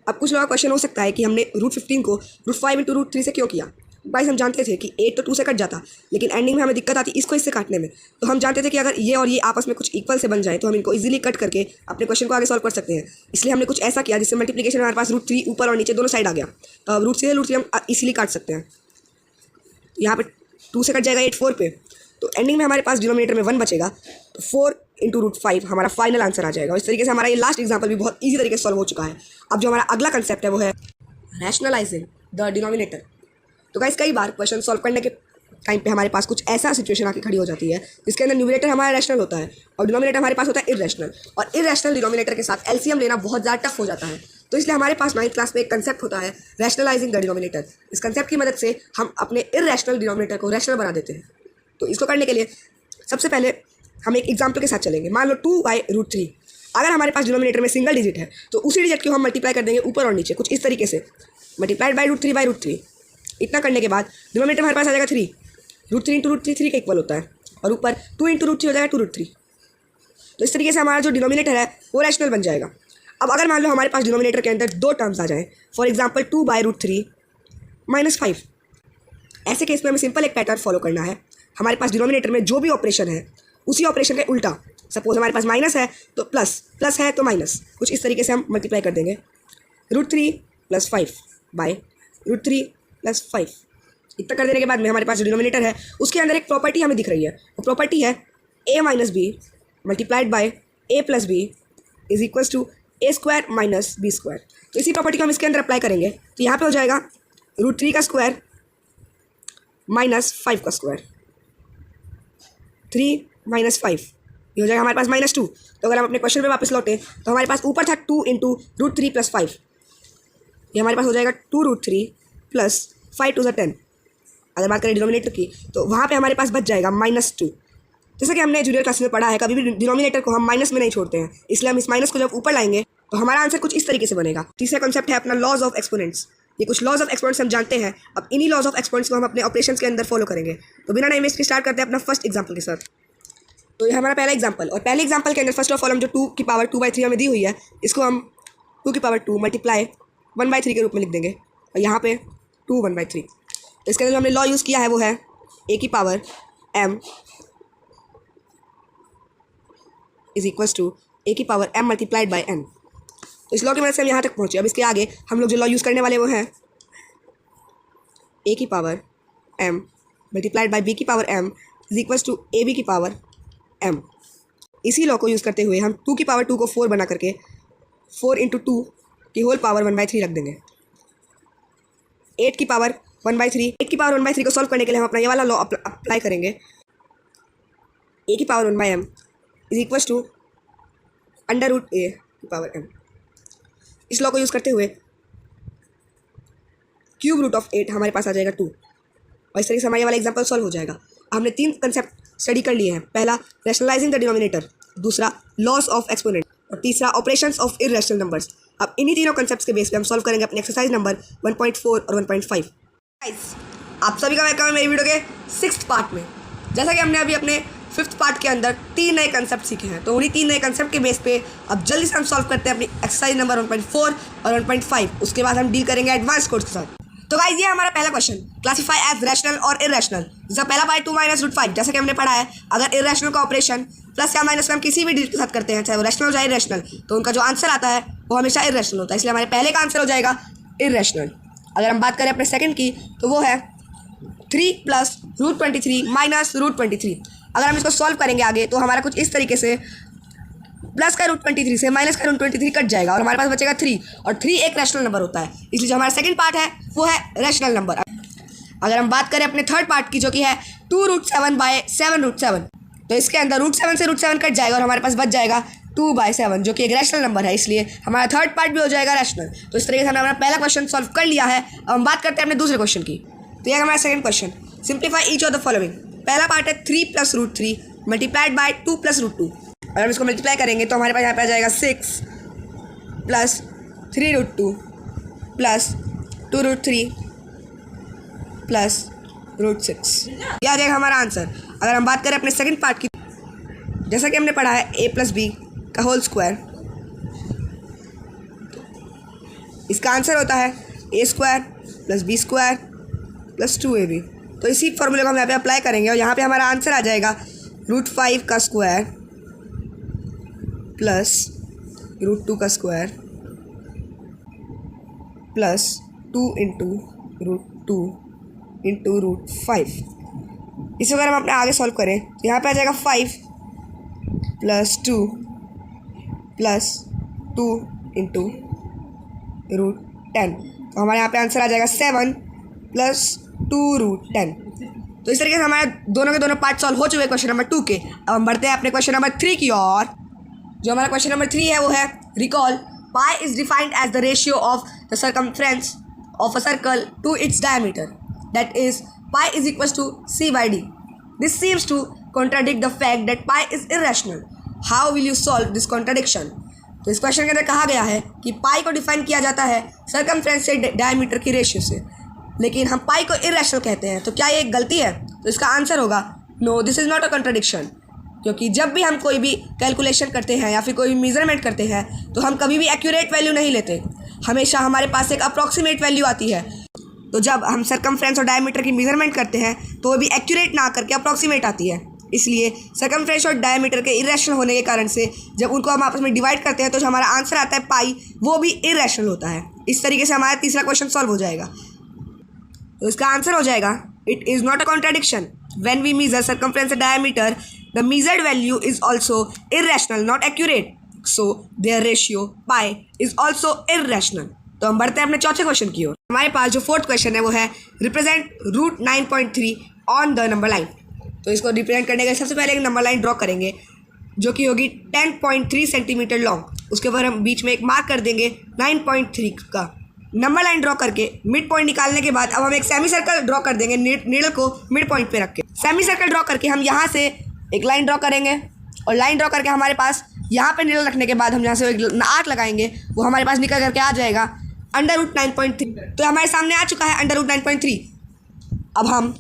अब कुछ लोगों का क्वेश्चन हो सकता है कि हमने √15 को √5 × √3 से क्यों किया। गाइस हम जानते थे कि 8 तो 2 से कट जाता, लेकिन एंडिंग में हमें दिक्कत आती इसको इससे काटने में। तो हम जानते थे कि अगर ये और ये आपस में कुछ इक्वल से बन जाए तो हम इनको इजीली कट करके अपने क्वेश्चन को आगे सॉल्व कर सकते हैं। इसलिए हमने कुछ ऐसा किया जिससे मल्टीप्लिकेशन हमारे पास √3 ऊपर और नीचे दोनों साइड आ गया। तो अब √3 से √3 हम इसीली काट सकते हैं। यहाँ पे 2 से कट जाएगा 8 4 पे, तो एंडिंग में हमारे पास डिनोमिनेटर में 1 बचेगा, तो 4 × √5 हमारा फाइनल आंसर आ जाएगा। और इस तरीके से हमारा ये लास्ट एग्जांपल भी बहुत इजी तरीके से सॉल्व हो चुका है। अब जो हमारा अगला कंसेप्ट है वो है रैशनलाइजिंग द डिनोमिनेटर। तो गाइस कई बार क्वेश्चन सॉल्व करने के टाइम पे हमारे पास कुछ ऐसा सिचुएशन आके खड़ी हो जाती है जिसके अंदर न्यूमरेटर हमारा रैशनल होता है और डिनोमिनेटर हमारे पास होता है इरेशनल, और इरेशनल डिनोमिनेटर के साथ एलसीएम लेना बहुत ज़्यादा टफ हो जाता है। तो इसलिए हमारे पास 9th क्लास में एक कंसेप्ट होता है रैशनलाइजिंग द डिनोमिनेटर। इस कंसेप्ट की मदद से हम अपने इरेशनल डिनोमिनेटर को रैशनल बना देते हैं। तो इसको करने के लिए सबसे पहले हम एक एग्जाम्पल के साथ चलेंगे। मान लो 2/√3। अगर हमारे पास डिनोमिनेटर में सिंगल डिजिट है तो उसी डिजिट को हम मल्टीप्लाई कर देंगे ऊपर और नीचे कुछ इस तरीके से, मल्टीप्लाइड बाय √3/√3। इतना करने के बाद डिनोमिनेटर हमारे पास आ जाएगा 3। √3 × √3 3 के इक्वल होता है और ऊपर 2 × √3 हो जाएगा 2√3। तो इस तरीके से हमारा जो डिनोमिनेटर है वो रैशनल बन जाएगा। अब अगर मान लो हमारे पास डिनोमिनेटर के अंदर 2 टर्म्स आ जाएँ, फॉर एग्जाम्पल 2/√3 - 5। ऐसे केस में हमें सिंपल एक पैटर्न फॉलो करना है। हमारे पास डिनोमिनेटर में जो भी ऑपरेशन है उसी ऑपरेशन के उल्टा, सपोज हमारे पास माइनस है तो प्लस, प्लस है तो माइनस, कुछ इस तरीके से हम मल्टीप्लाई कर देंगे √3 + 5 / √3 + 5। इतना कर देने के बाद में हमारे पास जो डिनोमिनेटर है उसके अंदर एक प्रॉपर्टी हमें दिख रही है। वो प्रॉपर्टी है a - b multiplied by a + b is equals to a² - b²। तो इसी प्रॉपर्टी को हम इसके अंदर अप्लाई करेंगे तो यहाँ पे हो जाएगा √3 का स्क्वायर - 5 का स्क्वायर, 3 - 5 ये हो जाएगा हमारे पास -2। तो अगर हम अपने क्वेश्चन पे वापस लौटे तो हमारे पास ऊपर था 2 × √3 + 5, ये हमारे पास हो जाएगा 2√3 + 5 × 10। अगर बात करें डिनोमिनेटर की तो वहाँ पे हमारे पास बच जाएगा -2। जैसा कि हमने जूनियर क्लास में पढ़ा है, कभी भी डिनोमिनेटर को हम माइनस में नहीं छोड़ते हैं, इसलिए हम इस माइनस को जब ऊपर लाएंगे तो हमारा आंसर कुछ इस तरीके से बनेगा। तीसरा कॉन्सेप्ट है अपना लॉज ऑफ एक्सपोनेंट्स। ये कुछ लॉज ऑफ एक्सपोनेंट्स हम जानते हैं, अब इन्हीं लॉज ऑफ एक्सपोनेंट्स को हम अपने ऑपरेशंस के अंदर फॉलो करेंगे। तो बिना टाइम वेस्ट के स्टार्ट करते हैं अपना फर्स्ट एग्जाम्पल के साथ। तो ये हमारा पहला एग्जाम्पल, और पहले एग्जाम्पल के अंदर फर्स्ट ऑफ ऑल हम जो 2 की पावर 2/3 हमें दी हुई है, इसको हम 2 की पावर 2 × 1/3 के रूप में लिख देंगे, और यहाँ पे 2 1/3। तो इसके अंदर जो हमने लॉ यूज़ किया है वो है a की पावर m = a की पावर m × n। तो इस लॉ की मदद से हम यहाँ तक पहुँचे। अब इसके आगे हम लोग जो लॉ यूज़ करने वाले वो हैं a की पावर m × b की पावर m = ab की पावर m। इसी लॉ को यूज़ करते हुए हम 2 की पावर 2 को 4 बना करके 4 × 2 की होल पावर 1/3 रख देंगे। 8 की पावर 1/3, 8 की पावर 1/3 को सॉल्व करने के लिए हम अपना ये वाला लॉ अप्लाई करेंगे। a की पावर 1/m = √a की पावर m। इस लॉ को यूज़ करते हुए क्यूब रूट ऑफ 8 हमारे पास आ जाएगा 2, और इस तरीके से हमारा ये वाला एग्जाम्पल सॉल्व हो जाएगा। हमने 3 कंसेप्ट स्टडी कर लिए हैं। पहला रैशनलाइजिंग द डिनोमिनेटर, दूसरा लॉस ऑफ एक्सपोनेंट, और तीसरा ऑपरेशंस ऑफ इररेशनल नंबर्स। अब इन्हीं तीनों कंसेप्ट्स के बेस पे हम सॉल्व करेंगे अपने एक्सरसाइज नंबर 1.4 और 1.5। आप सभी का वेलकम है मेरी वीडियो के 6th पार्ट में। जैसा कि हमने अभी अपने 5th पार्ट के अंदर 3 नए कंसेप्ट सीखे हैं, तो उन्हीं 3 नए कंसेप्ट के बेस पे अब जल्दी से हम सॉल्व करते हैं अपनी एक्सरसाइज नंबर 1.4 और 1.5। उसके बाद हम डील करेंगे एडवांस कोर्स के साथ। तो गाइस ये हमारा पहला क्वेश्चन, क्लासीफाई एज रैशनल और इररेशनल। जिसका पहला पार्ट 2 - √5, जैसा कि हमने पढ़ा है अगर इररेशनल का ऑपरेशन प्लस या माइनस में हम किसी भी डिजिट के साथ करते हैं, चाहे वो रैशनल हो चाहे इररेशनल, तो उनका जो आंसर आता है वो हमेशा इररेशनल होता है, इसलिए हमारे पहले का आंसर हो जाएगा इररेशनल। अगर हम बात करें अपने सेकंड की तो वो है 3 + √23 - √23। अगर हम इसको सॉल्व करेंगे आगे तो हमारा कुछ इस तरीके से प्लस का √23 से माइनस का √23 कट जाएगा और हमारे पास बचेगा 3, और 3 एक रैशनल नंबर होता है, इसलिए जो हमारा सेकंड पार्ट है वो है रैशनल नंबर। अगर हम बात करें अपने थर्ड पार्ट की जो कि है 2√7/7√7, तो इसके अंदर √7 से √7 कट जाएगा और हमारे पास बच जाएगा 2/7, जो कि एक रैशनल नंबर है, इसलिए हमारा थर्ड पार्ट भी हो जाएगा रैशनल। तो इस तरीके से हमने हमारा पहला क्वेश्चन सॉल्व कर लिया है। अब हम बात करते हैं अपने दूसरे क्वेश्चन की। तो यह हमारा second question, simplify each of the following. पहला पार्ट है 3 + √3 × 2 + √2। अगर हम इसको मल्टीप्लाई करेंगे तो हमारे पास यहाँ पे आ जाएगा 6 + 3√2 + 2√3 + √6। यह आ जाएगा हमारा आंसर। अगर हम बात करें अपने सेकंड पार्ट की, जैसा कि हमने पढ़ा है a + b का होल स्क्वायर, इसका आंसर होता है a² + b² + 2ab। तो इसी फॉर्मूले को हम यहाँ पे अप्लाई करेंगे और यहाँ पे हमारा आंसर आ जाएगा √5 का स्क्वायर प्लस √2 का स्क्वायर प्लस 2 × √2 × √5। इसे अगर हम अपने आगे सॉल्व करें तो यहाँ पे आ जाएगा 5 + 2 + 2 × √10। तो हमारे यहाँ पे आंसर आ जाएगा 7 + 2√10। तो इस तरीके से हमारे दोनों के दोनों पार्ट सॉल्व हो चुके हैं क्वेश्चन नंबर 2 के। अब हम बढ़ते हैं अपने क्वेश्चन नंबर 3 की ओर। जो हमारा क्वेश्चन नंबर 3 है वो है recall pi is defined as the ratio of the circumference of a circle to its diameter, that is pi is equal to c/d। This seems to contradict the fact that pi is irrational. How will you solve this contradiction. तो इस question के अंदर कहा गया है कि पाई को define किया जाता है सर्कमफ्रेंस से डायमीटर की रेशियो से, लेकिन हम पाई को इरेशनल कहते हैं। तो क्या ये एक गलती है? तो इसका आंसर होगा no, this is not a contradiction. क्योंकि जब भी हम कोई भी कैलकुलेशन करते हैं या फिर कोई भी मेजरमेंट करते हैं तो हम कभी भी एक्यूरेट वैल्यू नहीं लेते, हमेशा हमारे पास एक अप्रॉक्सीमेट वैल्यू आती है। तो जब हम सर्कमफ्रेंस और डायमीटर की मेजरमेंट करते हैं तो वो भी एक्यूरेट ना करके अप्रॉक्सीमेट आती है। इसलिए सर्कमफ्रेंस और डायमीटर के इरेशनल होने के कारण से जब उनको हम आपस में डिवाइड करते हैं तो जो हमारा आंसर आता है पाई, वो भी इरेशनल होता है। इस तरीके से हमारा तीसरा क्वेश्चन सॉल्व हो जाएगा। तो इसका आंसर हो जाएगा it is not a contradiction when we measure circumference and diameter the measured value is also irrational, not accurate, so their ratio pi is also irrational। तो हम बढ़ते हैं अपने चौथे क्वेश्चन की ओर। हमारे पास जो फोर्थ क्वेश्चन है वो है represent √9.3 on the number line. तो इसको रिप्रेजेंट करने के लिए सबसे पहले एक नंबर लाइन ड्रॉ करेंगे जो कि होगी 10.3 सेंटीमीटर लॉन्ग। उसके ऊपर हम बीच में एक मार्क कर देंगे 9.3 का। नंबर लाइन ड्रॉ करके मिड पॉइंट निकालने के बाद अब हम एक सेमी सर्कल ड्रॉ कर देंगे नीडल को मिड पॉइंट पे रख के। सेमी सर्कल ड्रॉ करके हम यहाँ से एक लाइन ड्रॉ करेंगे और लाइन ड्रॉ करके हमारे पास यहाँ पे नीडल रखने के बाद हम यहाँ से एक आर्क लगाएंगे, वो हमारे पास निकल करके आ जाएगा √9.3। तो हमारे सामने आ चुका है √9.3। अब हम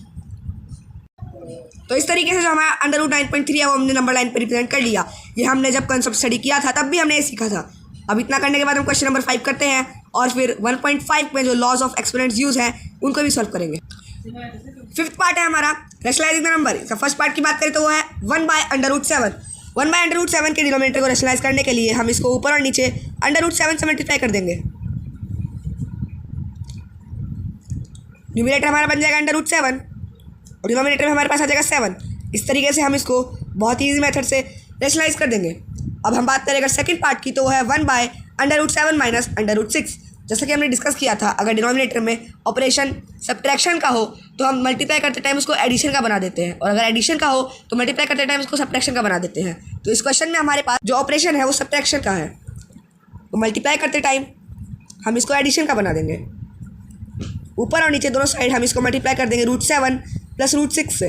तो इस तरीके से जो हमारा √9.3 है वो हमने नंबर लाइन पर रिप्रेजेंट कर लिया। ये हमने जब कंसेप्ट स्टडी किया था तब भी हमने ये सीखा था। अब इतना करने के बाद हम क्वेश्चन नंबर 5 करते हैं और फिर 1.5 में जो लॉज ऑफ एक्सपोनेंट्स यूज हैं उनको भी सॉल्व करेंगे। फिफ्थ पार्ट है हमारा रैशनलाइजिंग द नंबर। इसका फर्स्ट पार्ट की बात करें तो वो है 1/√7। 1/√7 के डिनोमिनेटर को रैशनलाइज करने के लिए हम इसको ऊपर और नीचे √7 से मल्टीप्लाई कर देंगे। न्यूमिनेटर हमारा बन जाएगा √7 और डिनोमिनेटर में हमारे पास आ जाएगा 7। इस तरीके से हम इसको बहुत ही ईजी मेथड से रैशनलाइज कर देंगे। अब हम बात करें अगर सेकंड पार्ट की तो वो है 1/√7 माइनस √6। जैसा कि हमने डिस्कस किया था, अगर डिनोमिनेटर में ऑपरेशन सब्ट्रैक्शन का हो तो हम मल्टीप्लाई करते टाइम उसको एडिशन का बना देते हैं, और अगर एडिशन का हो तो मल्टीप्लाई करते टाइम उसको सब्ट्रैक्शन का बना देते हैं। तो इस क्वेश्चन में हमारे पास जो ऑपरेशन है वो सब्ट्रैक्शन का है, तो मल्टीप्लाई करते टाइम हम इसको एडिशन का बना देंगे। ऊपर और नीचे दोनों साइड हम इसको मल्टीप्लाई कर देंगे √7 प्लस √6 से।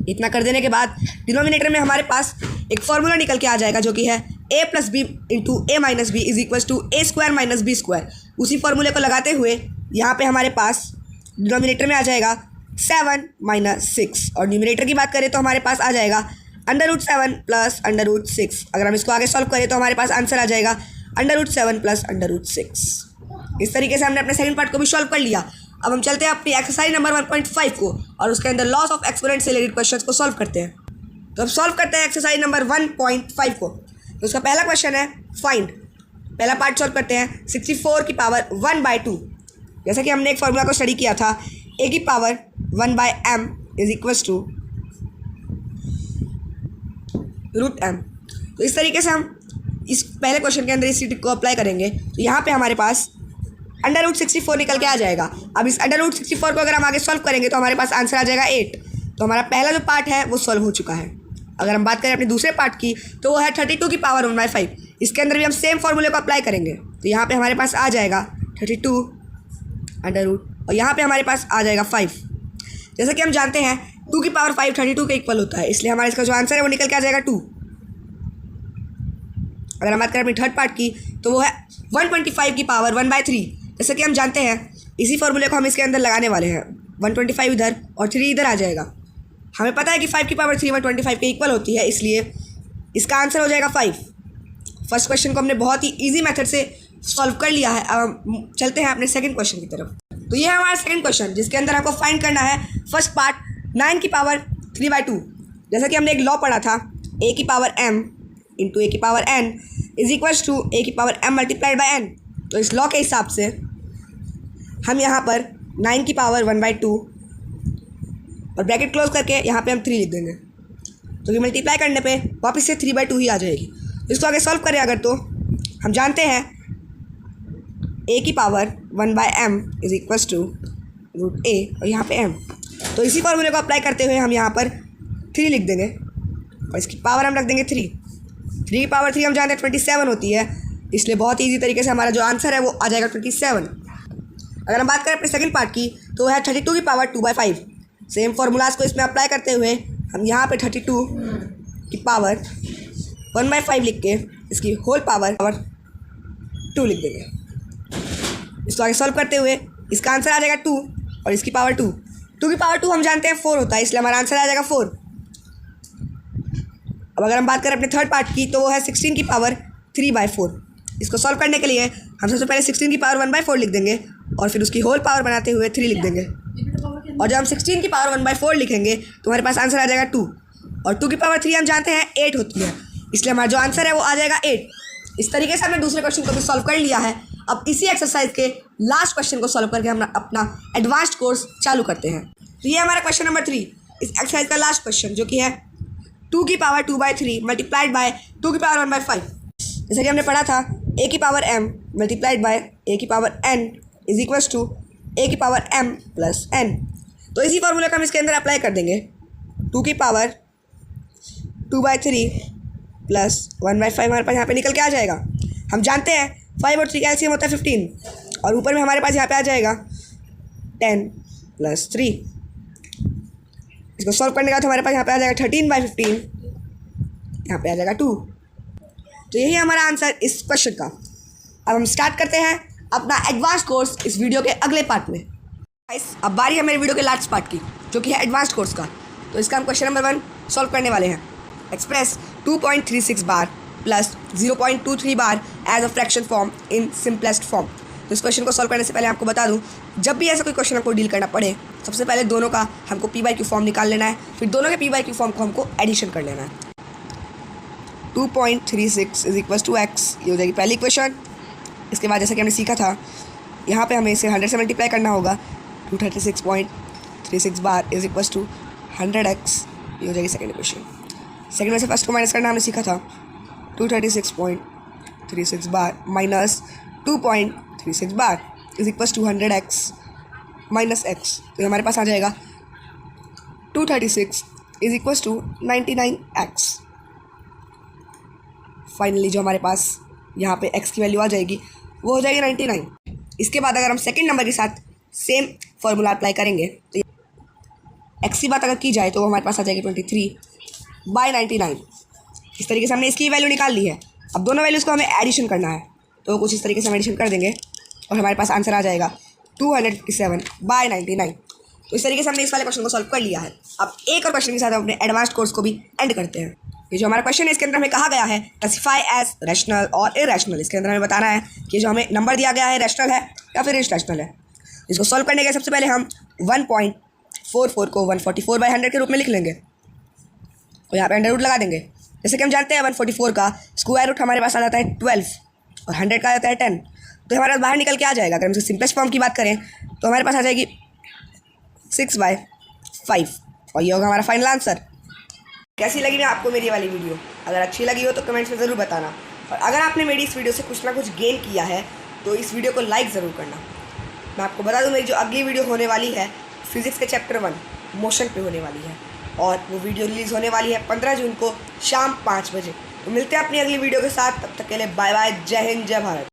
इतना कर देने के बाद डिनोमिनेटर में हमारे पास एक फॉर्मूला निकल के आ जाएगा जो कि है a + b × a - b = a² - b²। उसी फॉर्मूले को लगाते हुए यहाँ पे हमारे पास डिनोमिनेटर में आ जाएगा 7 - 6 और न्यूमिनेटर की बात करें तो हमारे पास आ जाएगा √7 प्लस √6। अगर हम इसको आगे सॉल्व करें तो हमारे पास आंसर आ जाएगा √7 प्लस √6। इस तरीके से हमने अपने सेकंड पार्ट को भी सॉल्व कर लिया। अब हम चलते हैं अपनी एक्सरसाइज नंबर 1.5 को और उसके अंदर लॉस ऑफ एक्सपोनेंट से रिलेटेड क्वेश्चंस को सॉल्व करते हैं। तो अब सॉल्व करते हैं एक्सरसाइज नंबर 1.5 को। तो उसका पहला क्वेश्चन है फाइंड। पहला पार्ट सॉल्व करते हैं 64 की पावर 1/2। जैसा कि हमने एक फार्मूला को स्टडी किया था, a की पावर 1/m = √m। तो इस तरीके से हम इस पहले क्वेश्चन के अंदर इस ट्रिक को अप्लाई करेंगे। तो यहाँ पे हमारे पास √64 निकल के आ जाएगा। अब इस √64 को अगर हम आगे सॉल्व करेंगे तो हमारे पास आंसर आ जाएगा 8। तो हमारा पहला जो पार्ट है वो सॉल्व हो चुका है। अगर हम बात करें अपने दूसरे पार्ट की तो वो है 32 की पावर 1/5। इसके अंदर भी हम सेम फॉर्मूले को अप्लाई करेंगे। तो यहाँ पे हमारे पास आ जाएगा 32 और यहाँ पे हमारे पास आ जाएगा 5। जैसा कि हम जानते हैं 2 की पावर 5 32 के इक्वल होता है, इसलिए हमारा इसका जो आंसर है वो निकल के आ जाएगा 2। अगर हम बात करें अपनी थर्ड पार्ट की तो वो है 125 की पावर 1/3। जैसा कि हम जानते हैं इसी फॉर्मूले को हम इसके अंदर लगाने वाले हैं। 125 इधर और 3 इधर आ जाएगा। हमें पता है कि 5 की पावर 3 125 के इक्वल होती है, इसलिए इसका आंसर हो जाएगा 5। फर्स्ट क्वेश्चन को हमने बहुत ही इजी मेथड से सॉल्व कर लिया है। अब हम चलते हैं अपने सेकंड क्वेश्चन की तरफ। तो ये है हमारा सेकंड क्वेश्चन जिसके अंदर आपको फाइंड करना है फर्स्ट पार्ट 9 की पावर 3/2। जैसा कि हमने एक लॉ पढ़ा था, a की पावर m × a की पावर n = a की पावर m × n। तो इस लॉ के हिसाब से हम यहाँ पर 9 की पावर 1/2 और ब्रैकेट क्लोज करके यहाँ पे हम 3 लिख देंगे, तो कि मल्टीप्लाई करने पे वापस से 3/2 ही आ जाएगी। इसको आगे सॉल्व करें अगर तो हम जानते हैं a की पावर 1/m = √a और यहाँ पे m। तो इसी फॉर्मूले को अप्लाई करते हुए हम यहाँ पर 3 लिख देंगे और इसकी पावर हम रख देंगे 3। 3 की पावर 3 हम जानते हैं 27 होती है, इसलिए बहुत ईजी तरीके से हमारा जो आंसर है वो आ जाएगा 27। अगर हम बात करें अपने सेकंड पार्ट की तो वो है 32 की पावर 2/5। सेम फार्मूलाज को इसमें अप्लाई करते हुए हम यहाँ पे 32 की पावर 1/5 लिख के इसकी होल पावर 2 लिख देंगे। इसको आगे सॉल्व करते हुए इसका आंसर आ जाएगा 2 और इसकी पावर 2। 2 की पावर 2 हम जानते हैं 4 होता है, इसलिए हमारा आंसर आ जाएगा 4। अब अगर हम बात करें अपने थर्ड पार्ट की तो वो है 16 की पावर 3/4। इसको सॉल्व करने के लिए हम सबसे पहले 16 की पावर 1/4 लिख देंगे और फिर उसकी होल पावर बनाते हुए 3 लिख देंगे। और जब हम 16 की पावर 1/4 लिखेंगे तो हमारे पास आंसर आ जाएगा 2 और 2 की पावर 3 हम जानते हैं 8 होती है, इसलिए हमारा जो आंसर है वो आ जाएगा 8। इस तरीके से हमने दूसरे क्वेश्चन को भी सॉल्व कर लिया है। अब इसी एक्सरसाइज के लास्ट क्वेश्चन को सॉल्व करके हम अपना एडवांस्ड कोर्स चालू करते हैं। तो ये हमारा क्वेश्चन नंबर 3 इस एक्सरसाइज का लास्ट क्वेश्चन, जो कि है 2 की पावर 2/3 मल्टीप्लाइड बाय 2 की पावर 1/5। जैसे कि हमने पढ़ा था a की power m multiplied by a की पावर n = a की पावर m प्लस n। तो इसी फॉर्मूले को हम इसके अंदर अप्लाई कर देंगे। 2 की पावर 2/3 प्लस 1/5 हमारे पास यहाँ पे निकल के आ जाएगा। हम जानते हैं 5 और 3 का एलसीएम होता है 15 और ऊपर में हमारे पास यहाँ पे आ जाएगा 10 + 3। इसको सॉल्व करने का तो हमारे पास यहाँ पे आ जाएगा 13/15, यहाँ पे आ जाएगा 2। तो यही हमारा आंसर इस क्वेश्चन का। अब हम स्टार्ट करते हैं अपना एडवांस कोर्स इस वीडियो के अगले पार्ट में। अब बारी है मेरे वीडियो के लास्ट पार्ट की, जो कि है एडवांस कोर्स का। तो इसका हम क्वेश्चन नंबर 1 सॉल्व करने वाले हैं। Express 2.36 bar plus 0.23 bar as a fraction form in simplest form. तो इस क्वेश्चन को सॉल्व करने से पहले आपको बता दूं, जब भी ऐसा कोई क्वेश्चन हमको डील करना पड़े, सबसे पहले दोनों का हमको p/q फॉर्म निकाल लेना है, फिर दोनों के p/q फॉर्म को हमको एडिशन कर लेना है। 2.36 = x, ये हो जाएगी पहली इक्वेशन। इसके बाद जैसा कि हमने सीखा था, यहाँ पे हमें इसे 100 से मल्टीप्लाई करना होगा। 236.36 बार = 100x, ये हो जाएगी सेकेंड इक्वेशन। सेकेंड में से फर्स्ट को माइनस करना हमने सीखा था। 236.36 बार माइनस 2.36 बार = 100x माइनस x, तो हमारे पास आ जाएगा 236 = 99x। फाइनली जो हमारे पास यहाँ पे x की वैल्यू आ जाएगी वो हो जाएगी 99। इसके बाद अगर हम सेकंड नंबर के साथ सेम फार्मूला अप्लाई करेंगे तो x की बात अगर की जाए तो हमारे पास आ जाएगी 23/99। इस तरीके से हमने इसकी वैल्यू निकाल ली है। अब दोनों वैल्यूज़ को हमें एडिशन करना है, तो कुछ इस तरीके से हम एडिशन कर देंगे और हमारे पास आंसर आ जाएगा 257/99। तो इस तरीके से हमने इस वाले क्वेश्चन को सॉल्व कर लिया है। अब एक और क्वेश्चन के साथ हम अपने एडवांस्ड कोर्स को भी एंड करते हैं। ये जो हमारा क्वेश्चन है, इसके अंदर हमें कहा गया है क्लासिफाई एज रैशनल और इरेशनल। इसके अंदर हमें बताना है कि जो हमें नंबर दिया गया है रैशनल है या फिर इरेशनल है। इसको सॉल्व करने के सबसे पहले हम 1.44 को 144/100 के रूप में लिख लेंगे और यहाँ पे अंडर रूट लगा देंगे। जैसे कि हम जानते हैं 144 का स्क्वायर रूट हमारे पास आ जाता है 12 और 100 का आ जाता है 10, तो हमारे पास बाहर निकल के आ जाएगा। अगर हम इसकी सिंपलेस्ट फॉर्म की बात करें तो हमारे पास आ जाएगी 6/5 और ये होगा हमारा फाइनल आंसर। कैसी लगी ना आपको मेरी वाली वीडियो? अगर अच्छी लगी हो तो कमेंट्स में ज़रूर बताना, और अगर आपने मेरी इस वीडियो से कुछ ना कुछ गेन किया है तो इस वीडियो को लाइक ज़रूर करना। मैं आपको बता दूं, मेरी जो अगली वीडियो होने वाली है फिज़िक्स के चैप्टर 1 मोशन पे होने वाली है, और वो वीडियो रिलीज़ होने वाली है 15 जून को शाम 5 बजे। तो मिलते हैं अपनी अगली वीडियो के साथ, तब तक के लिए बाय बाय, जय हिंद, जय भारत।